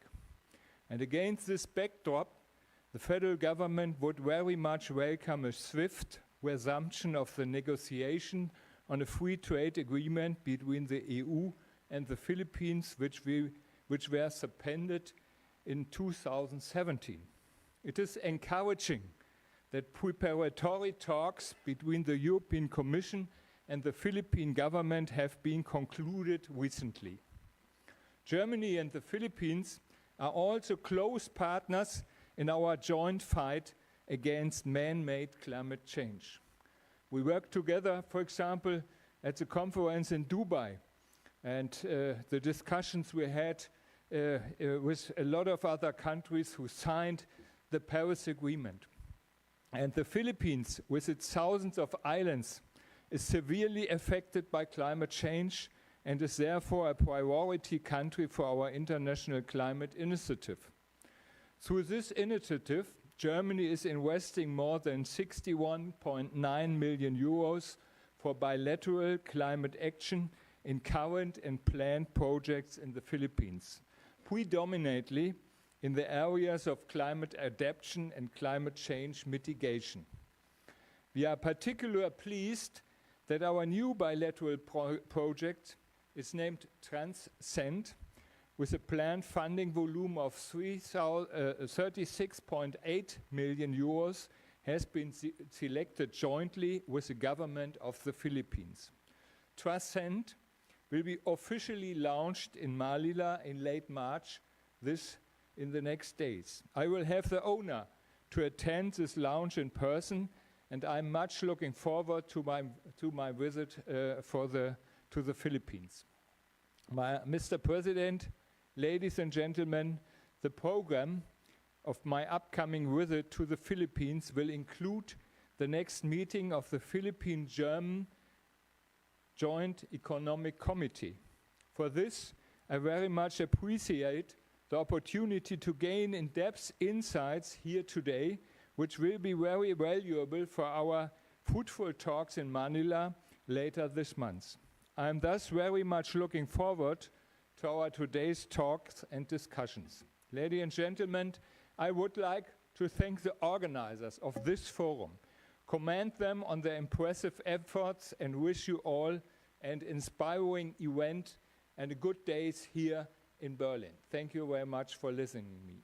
[SPEAKER 11] And against this backdrop, the federal government would very much welcome a swift resumption of the negotiation on a free trade agreement between the EU and the Philippines, which were suspended in 2017. It is encouraging that preparatory talks between the European Commission and the Philippine government have been concluded recently. Germany and the Philippines are also close partners in our joint fight against man-made climate change. We work together, for example, at the conference in Dubai, and the discussions we had with a lot of other countries who signed the Paris Agreement. And the Philippines, with its thousands of islands, is severely affected by climate change and is therefore a priority country for our international climate initiative. Through this initiative, Germany is investing more than 61.9 million euros for bilateral climate action in current and planned projects in the Philippines, predominantly in the areas of climate adaptation and climate change mitigation. We are particularly pleased that our new bilateral project is named Transcend, with a planned funding volume of 36.8 million euros, has been selected jointly with the government of the Philippines. Transcend will be officially launched in Manila in late March, in the next days. I will have the honor to attend this launch in person, and I'm much looking forward to my visit to the Philippines. Mr. President, Ladies and gentlemen, the program of my upcoming visit to the Philippines will include the next meeting of the Philippine-German Joint Economic Committee. For this, I very much appreciate the opportunity to gain in-depth insights here today, which will be very valuable for our fruitful talks in Manila later this month. I am thus very much looking forward to our today's talks and discussions. Ladies and gentlemen, I would like to thank the organizers of this forum, commend them on their impressive efforts, and wish you all an inspiring event and a good days here in Berlin. Thank you very much for listening to me.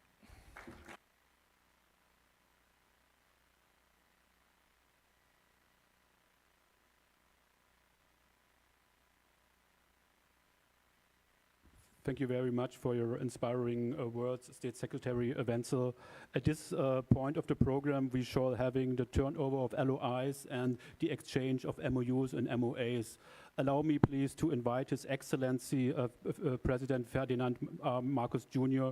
[SPEAKER 9] Thank you very much for your inspiring words, State Secretary Wenzel. At this point of the program, we shall having the turnover of LOIs and the exchange of MOUs and MOAs. Allow me, please, to invite His Excellency President Ferdinand Marcos Jr.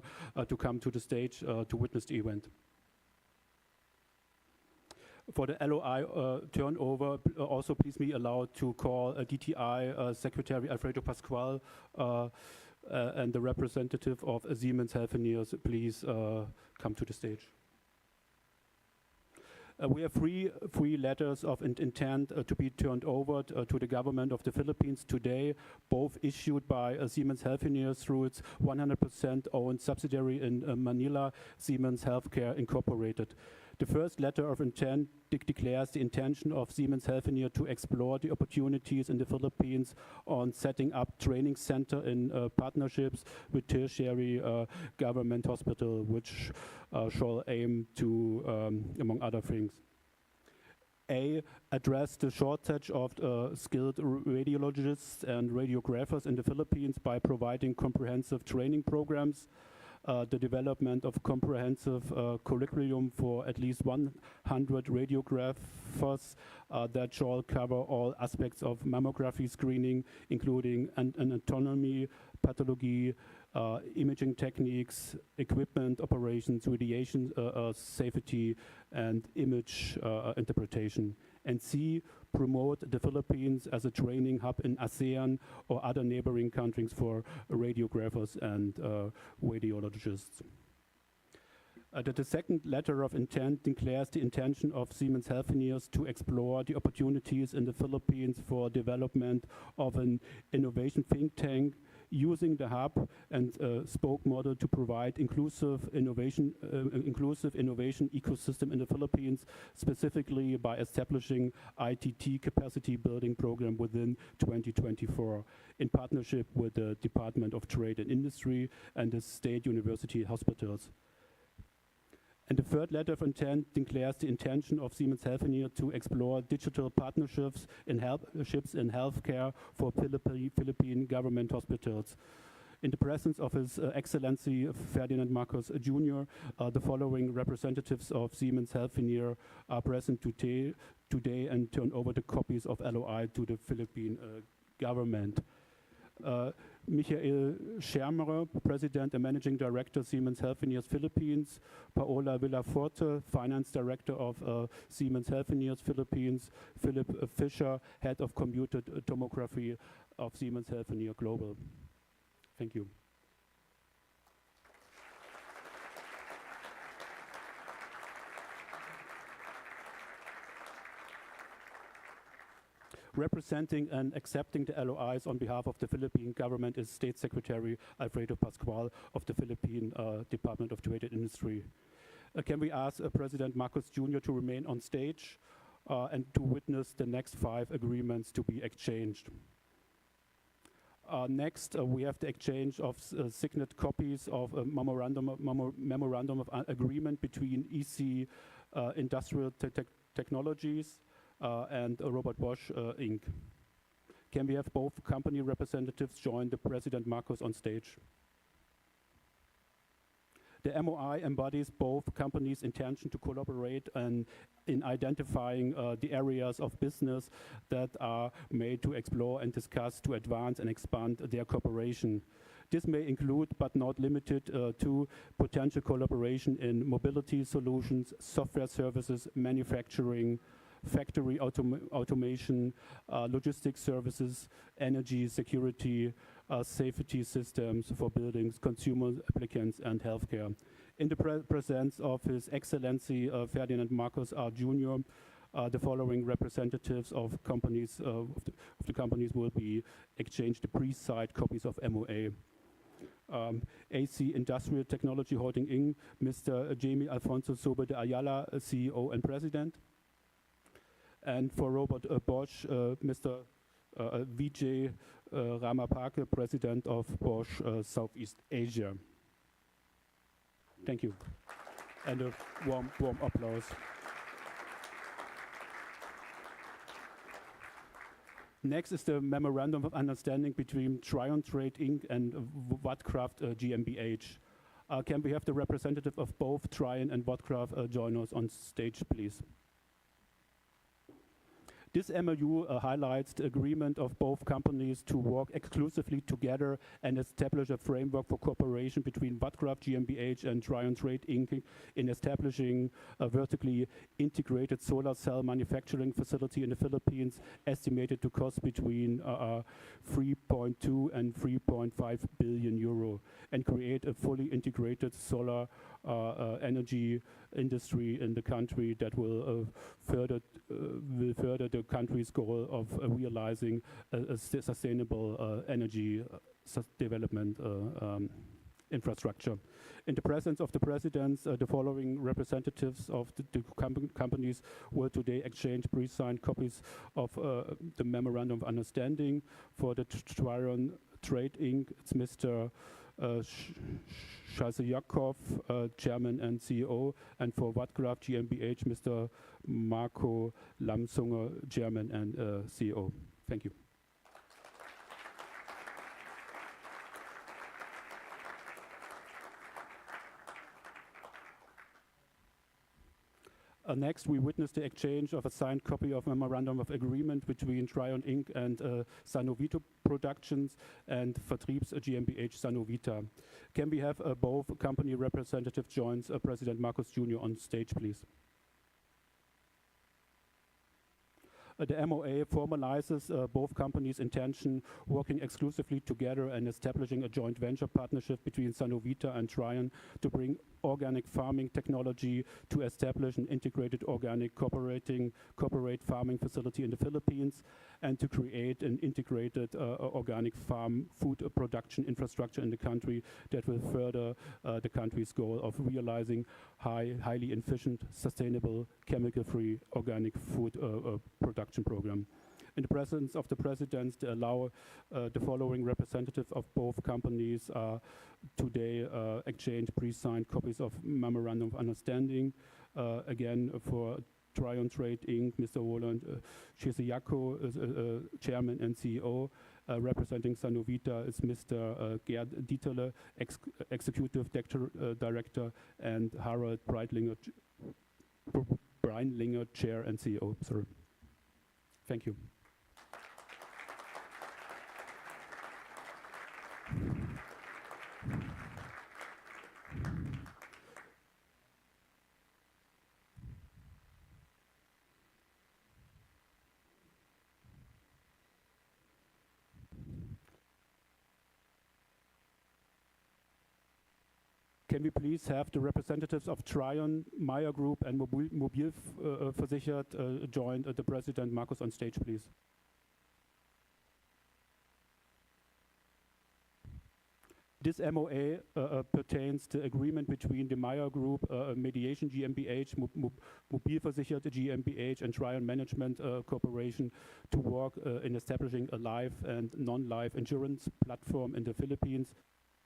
[SPEAKER 9] To come to the stage to witness the event. For the LOI turnover, also please be allowed to call DTI Secretary Alfredo Pascual and the representative of Siemens Healthineers, please come to the stage. We have three letters of intent to be turned over to the government of the Philippines today, both issued by Siemens Healthineers through its 100% owned subsidiary in Manila, Siemens Healthcare Incorporated. The first letter of intent declares the intention of Siemens Healthineers to explore the opportunities in the Philippines on setting up training center in partnerships with tertiary government hospital, which shall aim to, among other things, address the shortage of skilled radiologists and radiographers in the Philippines by providing comprehensive training programs, the development of comprehensive curriculum for at least 100 radiographers that shall cover all aspects of mammography screening, including anatomy, pathology, imaging techniques, equipment operations, radiation safety, and image interpretation. And C, promote the Philippines as a training hub in ASEAN or other neighboring countries for radiographers and radiologists. The second letter of intent declares the intention of Siemens Healthineers to explore the opportunities in the Philippines for development of an innovation think tank using the hub and spoke model to provide inclusive innovation ecosystem in the Philippines, specifically by establishing ITT capacity building program within 2024 in partnership with the Department of Trade and Industry and the State University Hospitals. And the third letter of intent declares the intention of Siemens Healthineers to explore digital partnerships in healthcare for Philippine government hospitals. In the presence of His Excellency Ferdinand Marcos Jr., the following representatives of Siemens Healthineers are present today and turn over the copies of LOI to the Philippine government. Michael Schermer, President and Managing Director, Siemens Healthineers Philippines. Paola Villaforte, Finance Director of Siemens Healthineers Philippines. Philip Fischer, Head of Computed Tomography of Siemens Healthineers Global. Thank you. Representing and accepting the LOIs on behalf of the Philippine government is State Secretary Alfredo Pascual of the Philippine Department of Trade and Industry. Can we ask President Marcos Jr. to remain on stage and to witness the next 5 agreements to be exchanged? Next, we have the exchange of signed copies of a memorandum of agreement between EC Industrial Technologies and Robert Bosch Inc. Can we have both company representatives join the President Marcos on stage? The MOI embodies both companies' intention to collaborate in identifying the areas of business that are made to explore and discuss to advance and expand their cooperation. This may include, but not limited to, potential collaboration in mobility solutions, software services, manufacturing, factory automation, logistics services, energy security, safety systems for buildings, consumer applicants, and healthcare. In the presence of His Excellency Ferdinand Marcos R. Jr., the following representatives of companies of the companies will be exchanged the pre-signed copies of MOA. AC Industrial Technology Holding Inc., Mr. Jamie Alfonso Sobe de Ayala, CEO and President. And for Robert Bosch, Mr. Vijay Ramapake, President of Bosch Southeast Asia. Thank you. And a warm applause. Next is the Memorandum of Understanding between Trion Trade Inc. and Wadcraft GmbH. Can we have the representative of both Trion and Wadcraft join us on stage, please? This MOU highlights the agreement of both companies to work exclusively together and establish a framework for cooperation between Wadcraft GmbH and Trion Trade Inc. in establishing a vertically integrated solar cell manufacturing facility in the Philippines, estimated to cost between 3.2 and 3.5 billion euro, and create a fully integrated solar energy industry in the country that will further the country's goal of realizing a sustainable energy development infrastructure. In the presence of the presidents, the following representatives of the companies will today exchange pre-signed copies of the Memorandum of Understanding. For the Trion Trade Inc., it's Mr. Shazayakov, Chairman and CEO, and for Wadcraft GmbH, Mr. Marco Lamsunger, Chairman and CEO. Thank you. Next, we witnessed the exchange of a signed copy of Memorandum of Agreement between Trion Inc. and Sanovito Productions and Vertriebs GmbH Sanovita. Can we have both company representatives join President Marcos Jr. on stage, please? The MOA formalizes both companies' intention working exclusively together and establishing a joint venture partnership between Sanovita and Trion to bring organic farming technology to establish an integrated organic corporate farming facility in the Philippines and to create an integrated organic farm food production infrastructure in the country that will further the country's goal of realizing highly efficient, sustainable, chemical-free organic food production program. In the presence of the presidents, to allow the following representatives of both companies today exchange pre-signed copies of Memorandum of Understanding. Again, for Trion Trade Inc., Mr. Roland Shizayako is Chairman and CEO. Representing Sanovita is Mr. Gerd Dieterle, Executive Director, and Harald Breitlinger, Chair and CEO. Sorry. Thank you. Can we please have the representatives of Trion, Meyer Group, and Mobil Versichert join the President Marcos on stage, please? This MOA pertains to agreement between the Meyer Group, Mediation GmbH, Mobil Versichert GmbH, and Trion Management Corporation to work in establishing a life and non-life insurance platform in the Philippines,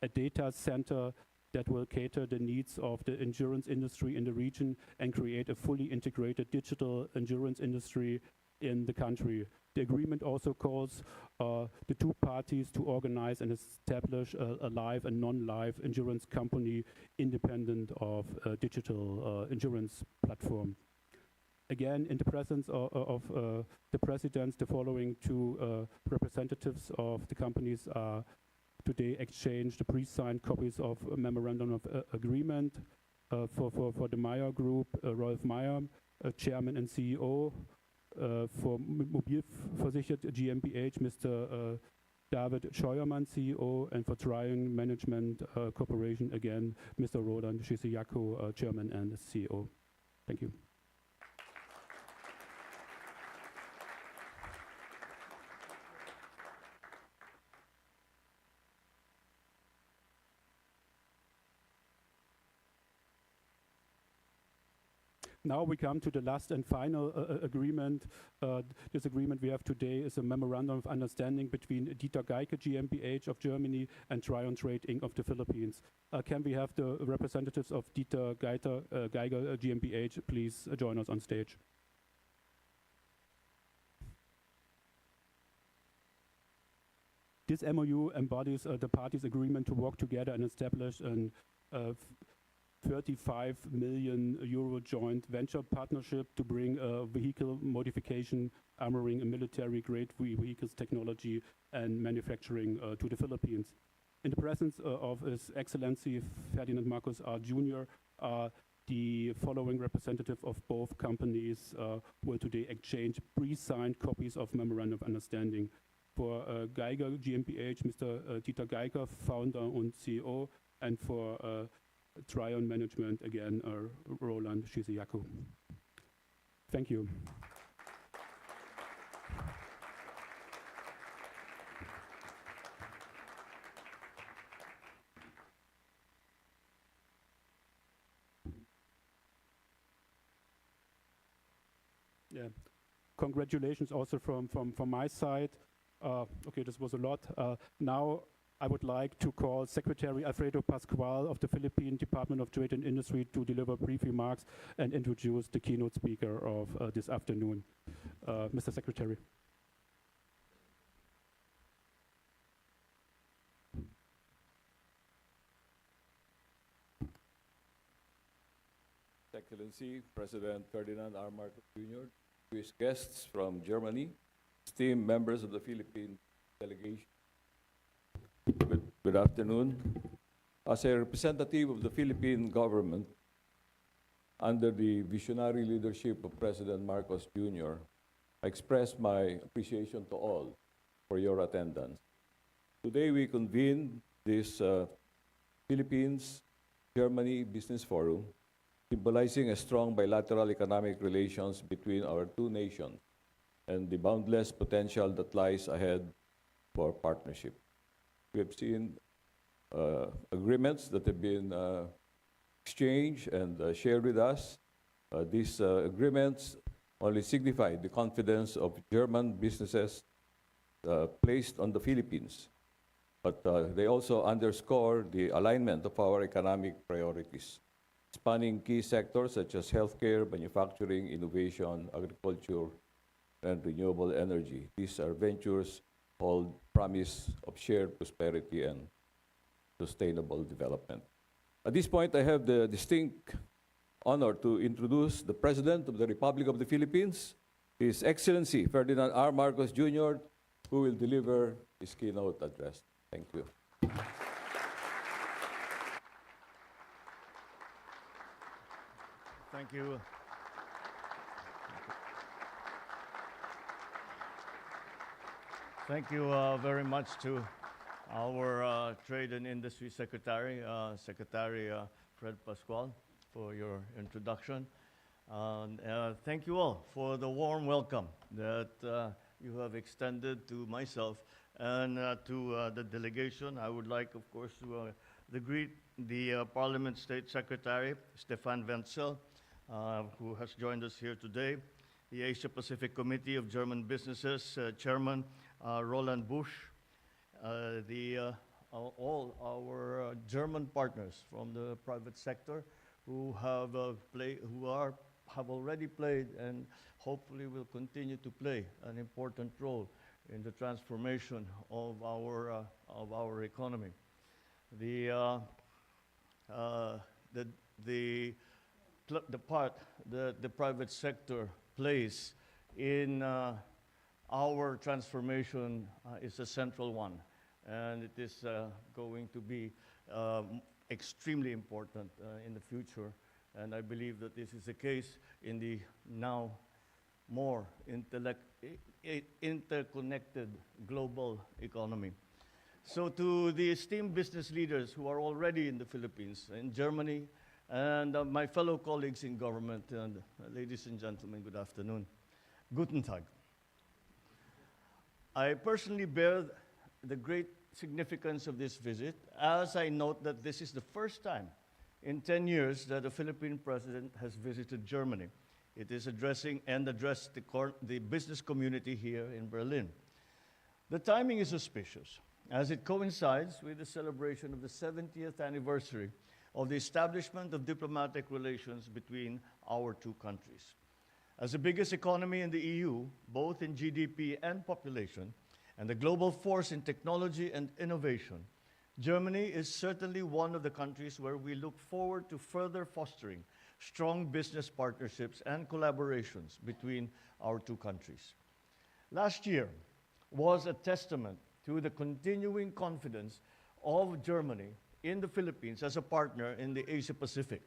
[SPEAKER 9] a data center that will cater the needs of the insurance industry in the region and create a fully integrated digital insurance industry in the country. The agreement also calls the two parties to organize and establish a life and non-life insurance company independent of a digital insurance platform. Again, in the presence of the presidents, the following two representatives of the companies are today exchange the pre-signed copies of a memorandum of agreement for the Meyer Group, Rolf Meyer, Chairman and CEO, for Mobilversichert GmbH, Mr. David Scheuermann, CEO, and for Trion Management Corporation, again, Mr. Roland Shisiako, Chairman and CEO. Thank you. Now we come to the last and final agreement. This agreement we have today is a memorandum of understanding between Dieter Geike GmbH of Germany and Trion Trade Inc. of the Philippines. Can we have the representatives of Dieter Geike GmbH please join us on stage? This MOU embodies the parties' agreement to work together and establish an 35 million euro joint venture partnership to bring vehicle modification, armoring, and military-grade vehicles technology and manufacturing to the Philippines. In the presence of His Excellency Ferdinand Marcos R. Jr., the following representative of both companies will today exchange pre-signed copies of Memorandum of Understanding. For Geiger GmbH, Mr. Dieter Geiger, founder and CEO, and for Trion Management, again, Roland Shisiako. Thank you. Yeah. Congratulations also from my side. Okay, this was a lot. Now I would like to call Secretary Alfredo Pascual of the Philippine Department of Trade and Industry to deliver brief remarks and introduce the keynote speaker of this afternoon. Mr. Secretary.
[SPEAKER 12] Excellency President Ferdinand R. Marcos Jr., to his guests from Germany, esteemed members of the Philippine delegation, good afternoon. As a representative of the Philippine government, under the visionary leadership of President Marcos Jr., I express my appreciation to all for your attendance. Today we convene this Philippines-Germany Business Forum, symbolizing a strong bilateral economic relations between our two nations and the boundless potential that lies ahead for partnership. We have seen agreements that have been exchanged and shared with us. These agreements only signify the confidence of German businesses placed on the Philippines, but they also underscore the alignment of our economic priorities, spanning key sectors such as healthcare, manufacturing, innovation, agriculture, and renewable energy. These are ventures hold promise of shared prosperity and sustainable development. At this point, I have the distinct honor to introduce the President of the Republic of the Philippines, His Excellency Ferdinand R. Marcos Jr., who will deliver his keynote address. Thank you.
[SPEAKER 13] Thank you. Thank you very much to our Trade and Industry Secretary, Secretary Fred Pascual, for your introduction. Thank you all for the warm welcome that you have extended to myself and to the delegation. I would like, of course, to greet the Parliament State Secretary, Stefan Wenzel, who has joined us here today, the Asia Pacific Committee of German Businesses Chairman Roland Busch, all our German partners from the private sector who have already played and hopefully will continue to play an important role in the transformation of our economy. The part that the private sector plays in our transformation is a central one. and it is going to be extremely important in the future. And I believe that this is the case in the now more interconnected global economy. So to the esteemed business leaders who are already in the Philippines, in Germany, and my fellow colleagues in government, and ladies and gentlemen, good afternoon. Guten Tag. I personally bear the great significance of this visit, as I note that this is the first time in 10 years that a Philippine president has visited Germany. It is addressed the business community here in Berlin. The timing is auspicious, as it coincides with the celebration of the 70th anniversary of the establishment of diplomatic relations between our two countries. As the biggest economy in the EU, both in GDP and population, and the global force in technology and innovation, Germany is certainly one of the countries where we look forward to further fostering strong business partnerships and collaborations between our two countries. Last year was a testament to the continuing confidence of Germany in the Philippines as a partner in the Asia-Pacific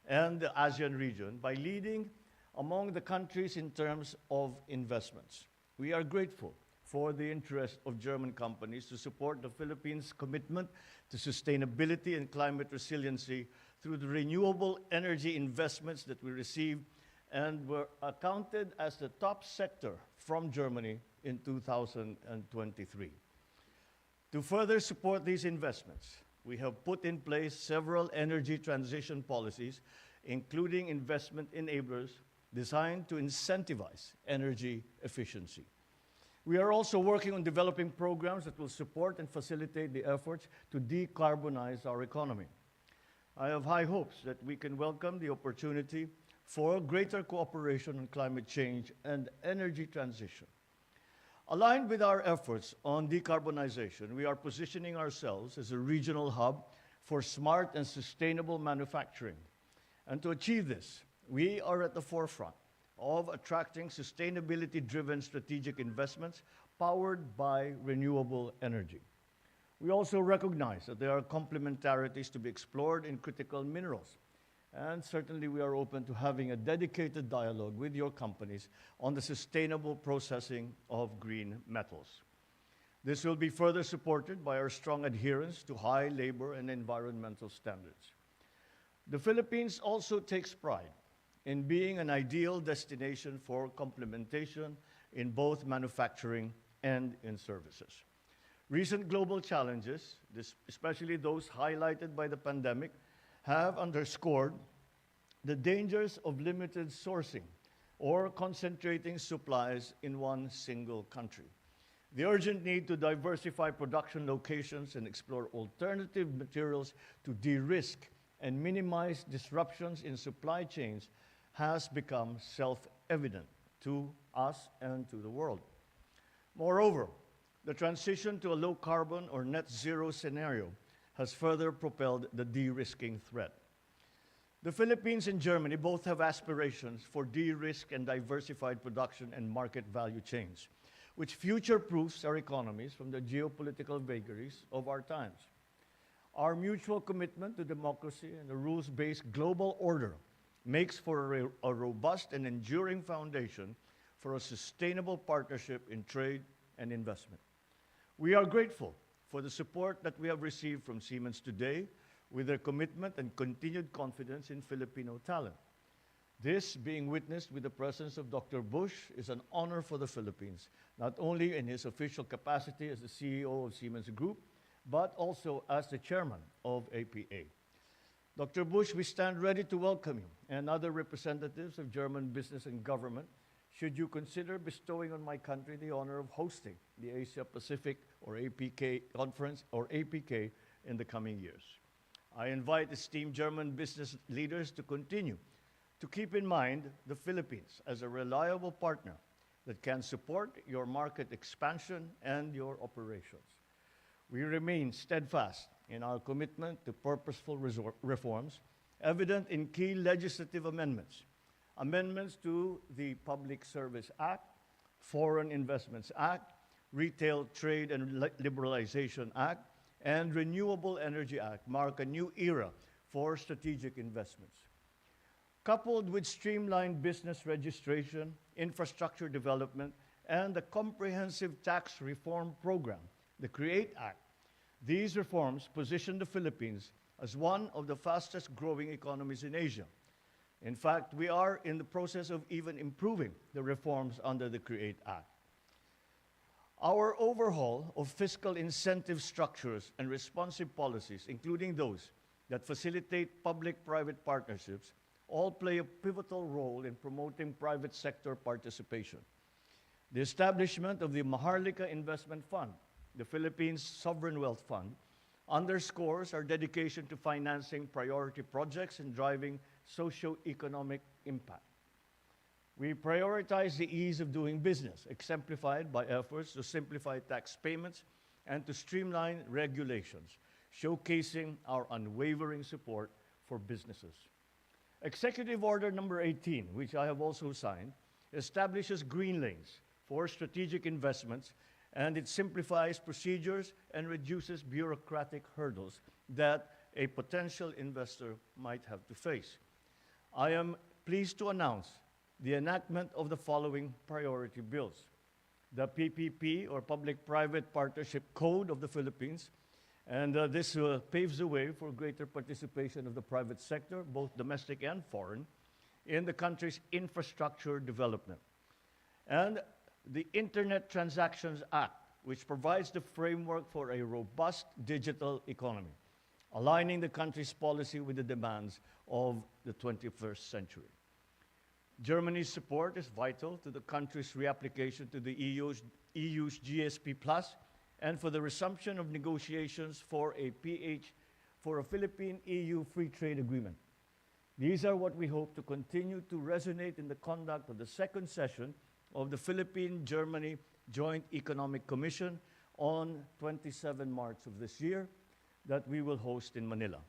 [SPEAKER 13] and the ASEAN region by leading among the countries in terms of investments. We are grateful for the interest of German companies to support the Philippines' commitment to sustainability and climate resiliency through the renewable energy investments that we received and were accounted as the top sector from Germany in 2023. To further support these investments, we have put in place several energy transition policies, including investment enablers designed to incentivize energy efficiency. We are also working on developing programs that will support and facilitate the efforts to decarbonize our economy. I have high hopes that we can welcome the opportunity for greater cooperation on climate change and energy transition. Aligned with our efforts on decarbonization, we are positioning ourselves as a regional hub for smart and sustainable manufacturing. And to achieve this, we are at the forefront of attracting sustainability-driven strategic investments powered by renewable energy. We also recognize that there are complementarities to be explored in critical minerals. And certainly we are open to having a dedicated dialogue with your companies on the sustainable processing of green metals. This will be further supported by our strong adherence to high labor and environmental standards. The Philippines also takes pride in being an ideal destination for complementation in both manufacturing and in services. Recent global challenges, especially those highlighted by the pandemic, have underscored the dangers of limited sourcing or concentrating supplies in one single country. The urgent need to diversify production locations and explore alternative materials to de-risk and minimize disruptions in supply chains has become self-evident to us and to the world. Moreover, the transition to a low-carbon or net zero scenario has further propelled the de-risking threat. The Philippines and Germany both have aspirations for de-risk and diversified production and market value chains, which future-proofs our economies from the geopolitical vagaries of our times. Our mutual commitment to democracy and a rules-based global order makes for a robust and enduring foundation for a sustainable partnership in trade and investment. We are grateful for the support that we have received from Siemens today with their commitment and continued confidence in Filipino talent. This, being witnessed with the presence of Dr. Bush, is an honor for the Philippines, not only in his official capacity as the CEO of Siemens Group, but also as the chairman of APA. Dr. Bush, we stand ready to welcome you and other representatives of German business and government should you consider bestowing on my country the honor of hosting the Asia Pacific or APK conference or APK in the coming years. I invite esteemed German business leaders to continue to keep in mind the Philippines as a reliable partner that can support your market expansion and your operations. We remain steadfast in our commitment to purposeful reforms, evident in key legislative amendments, amendments to the Public Service Act, Foreign Investments Act, Retail Trade and Liberalization Act, and Renewable Energy Act mark a new era for strategic investments. Coupled with streamlined business registration, infrastructure development, and a comprehensive tax reform program, the CREATE Act, these reforms position the Philippines as one of the fastest growing economies in Asia. In fact, we are in the process of even improving the reforms under the CREATE Act. Our overhaul of fiscal incentive structures and responsive policies, including those that facilitate public-private partnerships, all play a pivotal role in promoting private sector participation. The establishment of the Maharlika Investment Fund, the Philippines Sovereign Wealth Fund, underscores our dedication to financing priority projects and driving socio-economic impact. We prioritize the ease of doing business, exemplified by efforts to simplify tax payments and to streamline regulations, showcasing our unwavering support for businesses. Executive Order Number 18, which I have also signed, establishes green lanes for strategic investments, and it simplifies procedures and reduces bureaucratic hurdles that a potential investor might have to face. I am pleased to announce the enactment of the following priority bills: the PPP, or Public-Private Partnership Code of the Philippines, and this paves the way for greater participation of the private sector, both domestic and foreign, in the country's infrastructure development. And the Internet Transactions Act, which provides the framework for a robust digital economy, aligning the country's policy with the demands of the 21st century. Germany's support is vital to the country's reapplication to the EU's GSP Plus and for the resumption of negotiations for a Philippine-EU Free Trade Agreement. These are what we hope to continue to resonate in the conduct of the second session of the Philippine-Germany Joint Economic Commission on 27 March of this year that we will host in Manila.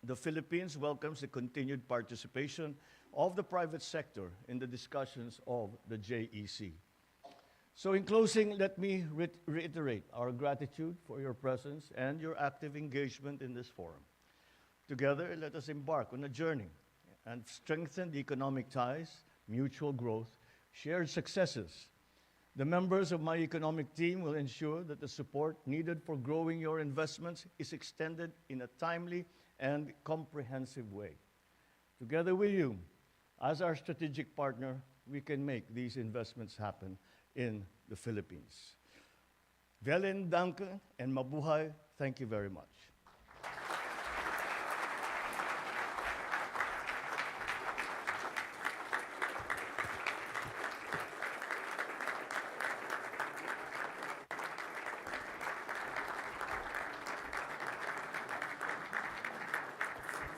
[SPEAKER 13] The Philippines welcomes the continued participation of the private sector in the discussions of the JEC. So in closing, let me reiterate our gratitude for your presence and your active engagement in this forum. Together, let us embark on a journey and strengthen the economic ties, mutual growth, shared successes. The members of my economic team will ensure that the support needed for growing your investments is extended in a timely and comprehensive way. Together with you, as our strategic partner, we can make these investments happen in the Philippines. Velen danke and mabuhay. Thank you very much.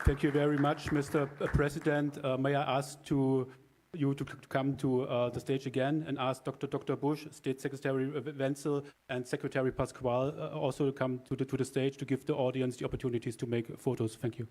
[SPEAKER 9] Thank you very much, Mr. President. May I ask you to come to the stage again and ask Dr. Bush, State Secretary Wenzel, and Secretary Pascual also to come to the stage to give the audience the opportunities to make photos. Thank you.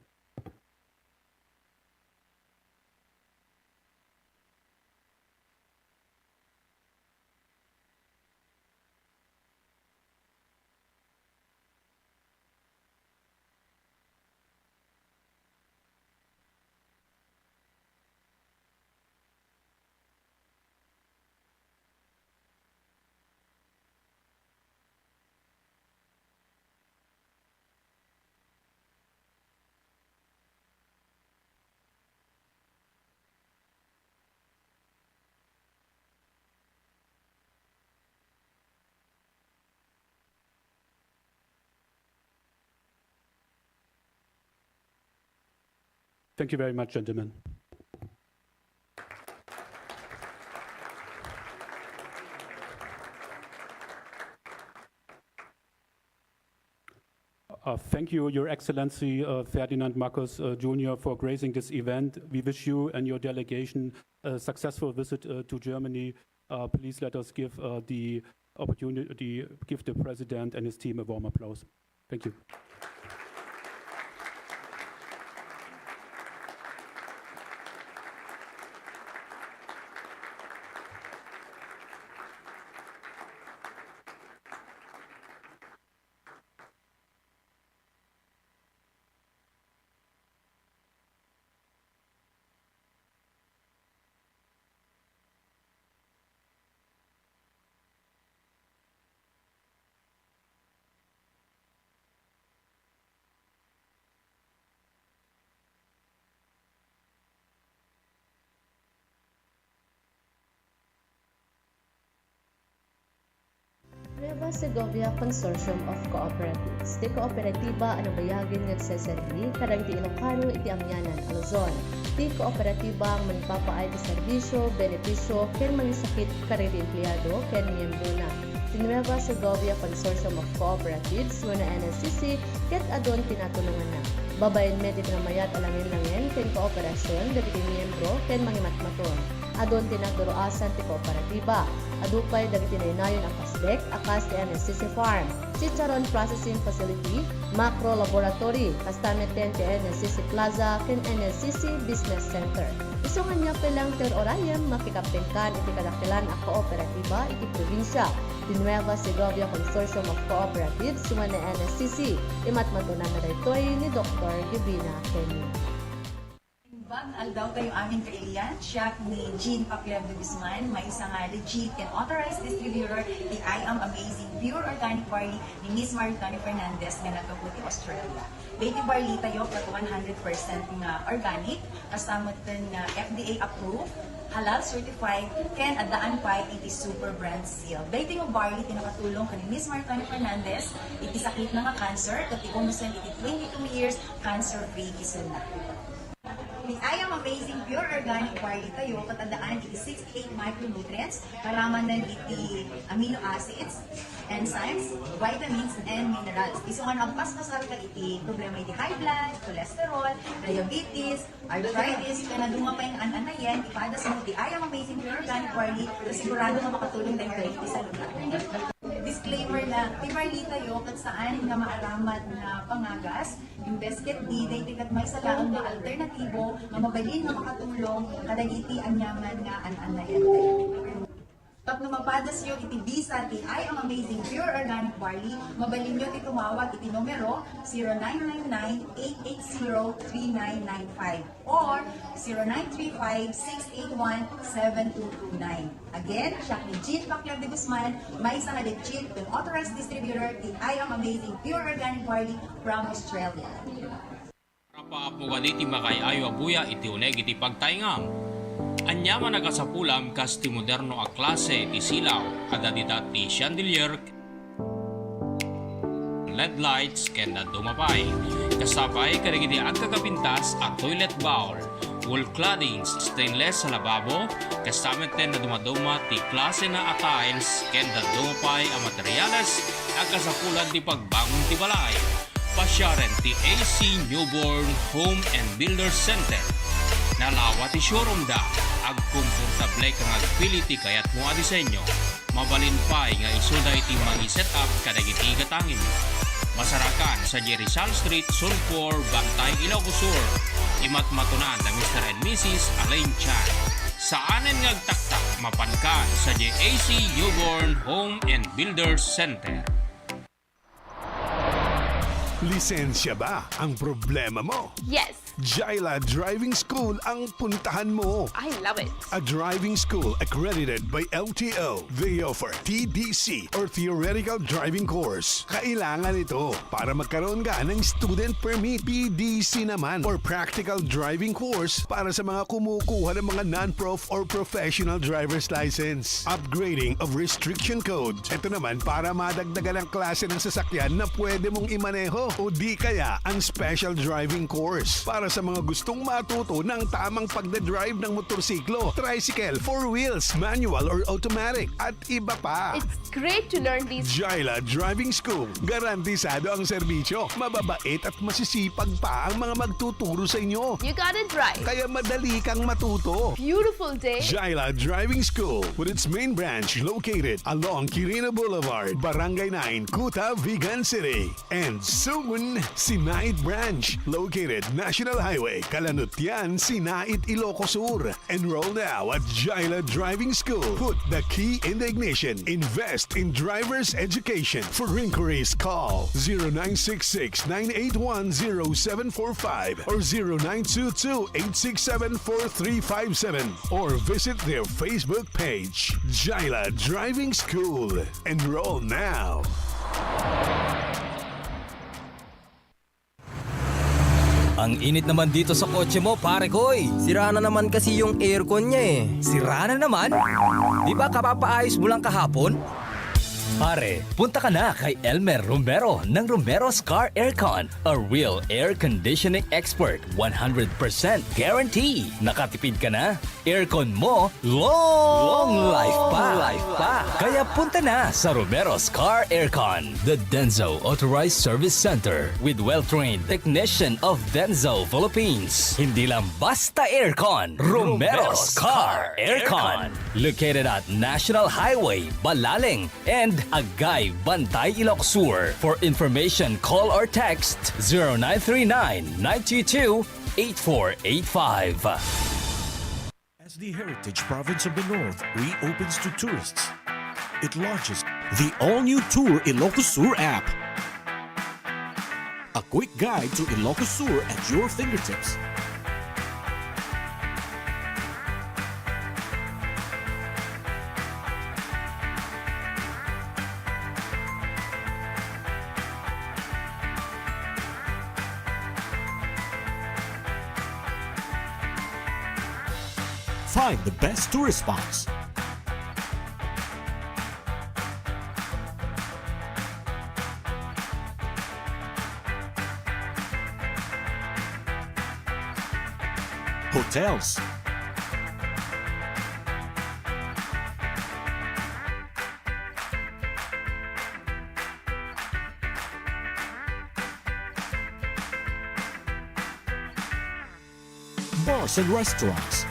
[SPEAKER 9] Thank you very much, gentlemen. Thank you, Your Excellency Ferdinand Marcos Jr., for gracing this event. We wish you and your delegation a successful visit to Germany. Please let us give the opportunity, give the President and his team a warm applause. Thank you.
[SPEAKER 4] Nueva Segovia Consortium of Cooperatives. Ti kooperatiba ano bayagin nga nagseserbi kadang ti Ilocano iti amyanan a Luzon. Ti kooperatiba ang manpapaay ti serbisyo, benepisyo, ken mangisakit kariti empleyado ken miyembro na. Ti Nueva Segovia Consortium of Cooperatives wano NSCC ket adon tinatulungan na. Babayin med iti namayat alangin-langin ken kooperasyon dagiti miyembro ken mangimatmaton. Adon tinagduroasan ti kooperatiba. Adupay dagiti naynayon ang kasdek akas ti NSCC Farm, Chicharon Processing Facility, Macro Laboratory, kastameten ti NSCC Plaza ken NSCC Business Center. Isungan niya pelang ter orayem makikapengkan iti kadakilan a kooperatiba iti probinsya. Di Nueva Segovia Consortium of Cooperatives suman na NSCC. Imatmatunan na daytoy ni Dr. Gibina Kenny.
[SPEAKER 5] Bag-al daw kayo aming kailian, siya ni Jean Pacquiao de Guzman, may isang legit and authorized distributor ni I Am Amazing Pure Organic Barley ni Miss Maritani Fernandez nga nagkaputi Australia. Baby barley tayo kat 100% nga organic, kasama din na FDA approved, halal certified, ken adaan pa iti super brand seal. Dating of barley tinakatulong kani Miss Maritani Fernandez iti sakit na nga cancer, kat ikunusan iti 22 years cancer-free isun na. Ni I Am Amazing Pure Organic Barley tayo katandaan iti 68 micronutrients, karaman ng iti amino acids, enzymes, vitamins, and minerals. Isungan ang pasmasar ka iti problema iti high blood, cholesterol, diabetes, arthritis, kaya nadunga pa yung ananayan, ipada sa iti I Am Amazing Pure Organic Barley, sigurado na makatulong tayo kayo iti sa lugar. Disclaimer na, ti barley tayo kat saan nga maaramat na pangagas, yung basket di, day tigat may salaang na alternatibo, nga mabalin nga makatulong, kadagiti ang yaman nga an-anayan tayo. Tap na mapadas yung iti visa ti I Am Amazing Pure Organic Barley, mabalin nyo iti tumawag iti numero 0999-880-3995 or 0935-681-7229. Again, siya ni Jean Pacquiao de Guzman, may isang legit and authorized distributor ti I Am Amazing Pure Organic Barley from Australia.
[SPEAKER 6] Rapaapo ka di ti makayayo abuya iti uneg iti pagtaingam. Anyaman nagasapulam kas ti moderno a klase ti silaw kada dati chandelier LED lights kenda dumapay. Kasabay karigiti ang kakapintas at toilet bowl, wall claddings, stainless sa lababo, kastamenten na dumaduma ti klase na a tiles kenda dumapay ang materyales at kasapulan ti pagbangon ti balay. Pasyaren ti AC Newborn Home and Builder Center. Nalawa ti showroom da, ag komportable kang agpili ti kayat mo a disenyo. Mabalin pa nga isuday ti magi-set up kadagiti katangin. Masarakan sa Rizal Street, Sulphur, Bantay, Ilocos Sur. Imatmatunan na Mr. and Mrs. Alain Chan. Saanen ngagtaktak mapankan sa JAC Newborn Home and Builders Center.
[SPEAKER 7] Lisensya ba ang problema mo?
[SPEAKER 8] Yes,
[SPEAKER 7] Jaila Driving School ang puntahan mo.
[SPEAKER 8] I love it.
[SPEAKER 7] A driving school accredited by LTO. They offer TDC or Theoretical Driving Course. Kailangan ito para magkaroon ka ng Student Permit. PDC naman or Practical Driving Course para sa mga kumukuha ng mga non-prof or professional driver's license. Upgrading of restriction code. Ito naman para madagdagan ang klase ng sasakyan na pwede mong imaneho o di kaya ang Special Driving Course para sa mga gustong matuto ng tamang pagdadrive ng motorsiklo, tricycle, four wheels, manual or automatic, at iba pa.
[SPEAKER 8] It's great to learn these.
[SPEAKER 7] Jaila Driving School. Garantisado ang serbisyo. Mababait at masisipag pa ang mga magtuturo sa inyo.
[SPEAKER 8] You got it right.
[SPEAKER 7] Kaya madali kang matuto.
[SPEAKER 8] Beautiful day.
[SPEAKER 7] Jaila Driving School with its main branch located along Quirino Boulevard, Barangay 9, Kuta, Vigan City. And soon, Sinait Branch located National Highway, Kalanutian, Sinait, Ilocos Sur. Enroll now at Jaila Driving School. Put the key in the ignition. Invest in driver's education. For inquiries, call 0966-981-0745 or 0922-867-4357 or visit their Facebook page, Jaila Driving School. Enroll now.
[SPEAKER 14] Ang init naman dito sa kotse mo, pare koy. Sira na naman kasi yung aircon niya eh. Sira na naman? Di ba kapapaayos mo lang kahapon? Pare, punta ka na kay Elmer Romero ng Romero's Car Aircon. A real air conditioning expert. 100% guarantee. Nakatipid ka na? Aircon mo, long life pa. Kaya punta na sa Romero's Car Aircon. The Denso Authorized Service Center with well-trained technician of Denso Philippines. Hindi lang basta aircon. Romero's Car Aircon. Located at National Highway, Balaling and Agay, Bantay, Ilocos Sur. For information, call or text 0939-922-8485.
[SPEAKER 15] As the Heritage Province of the North reopens to tourists, it launches the all-new Tour Ilocos Sur app. A quick guide to Ilocos Sur at your fingertips. Find the best tourist spots. Hotels. Bars and restaurants.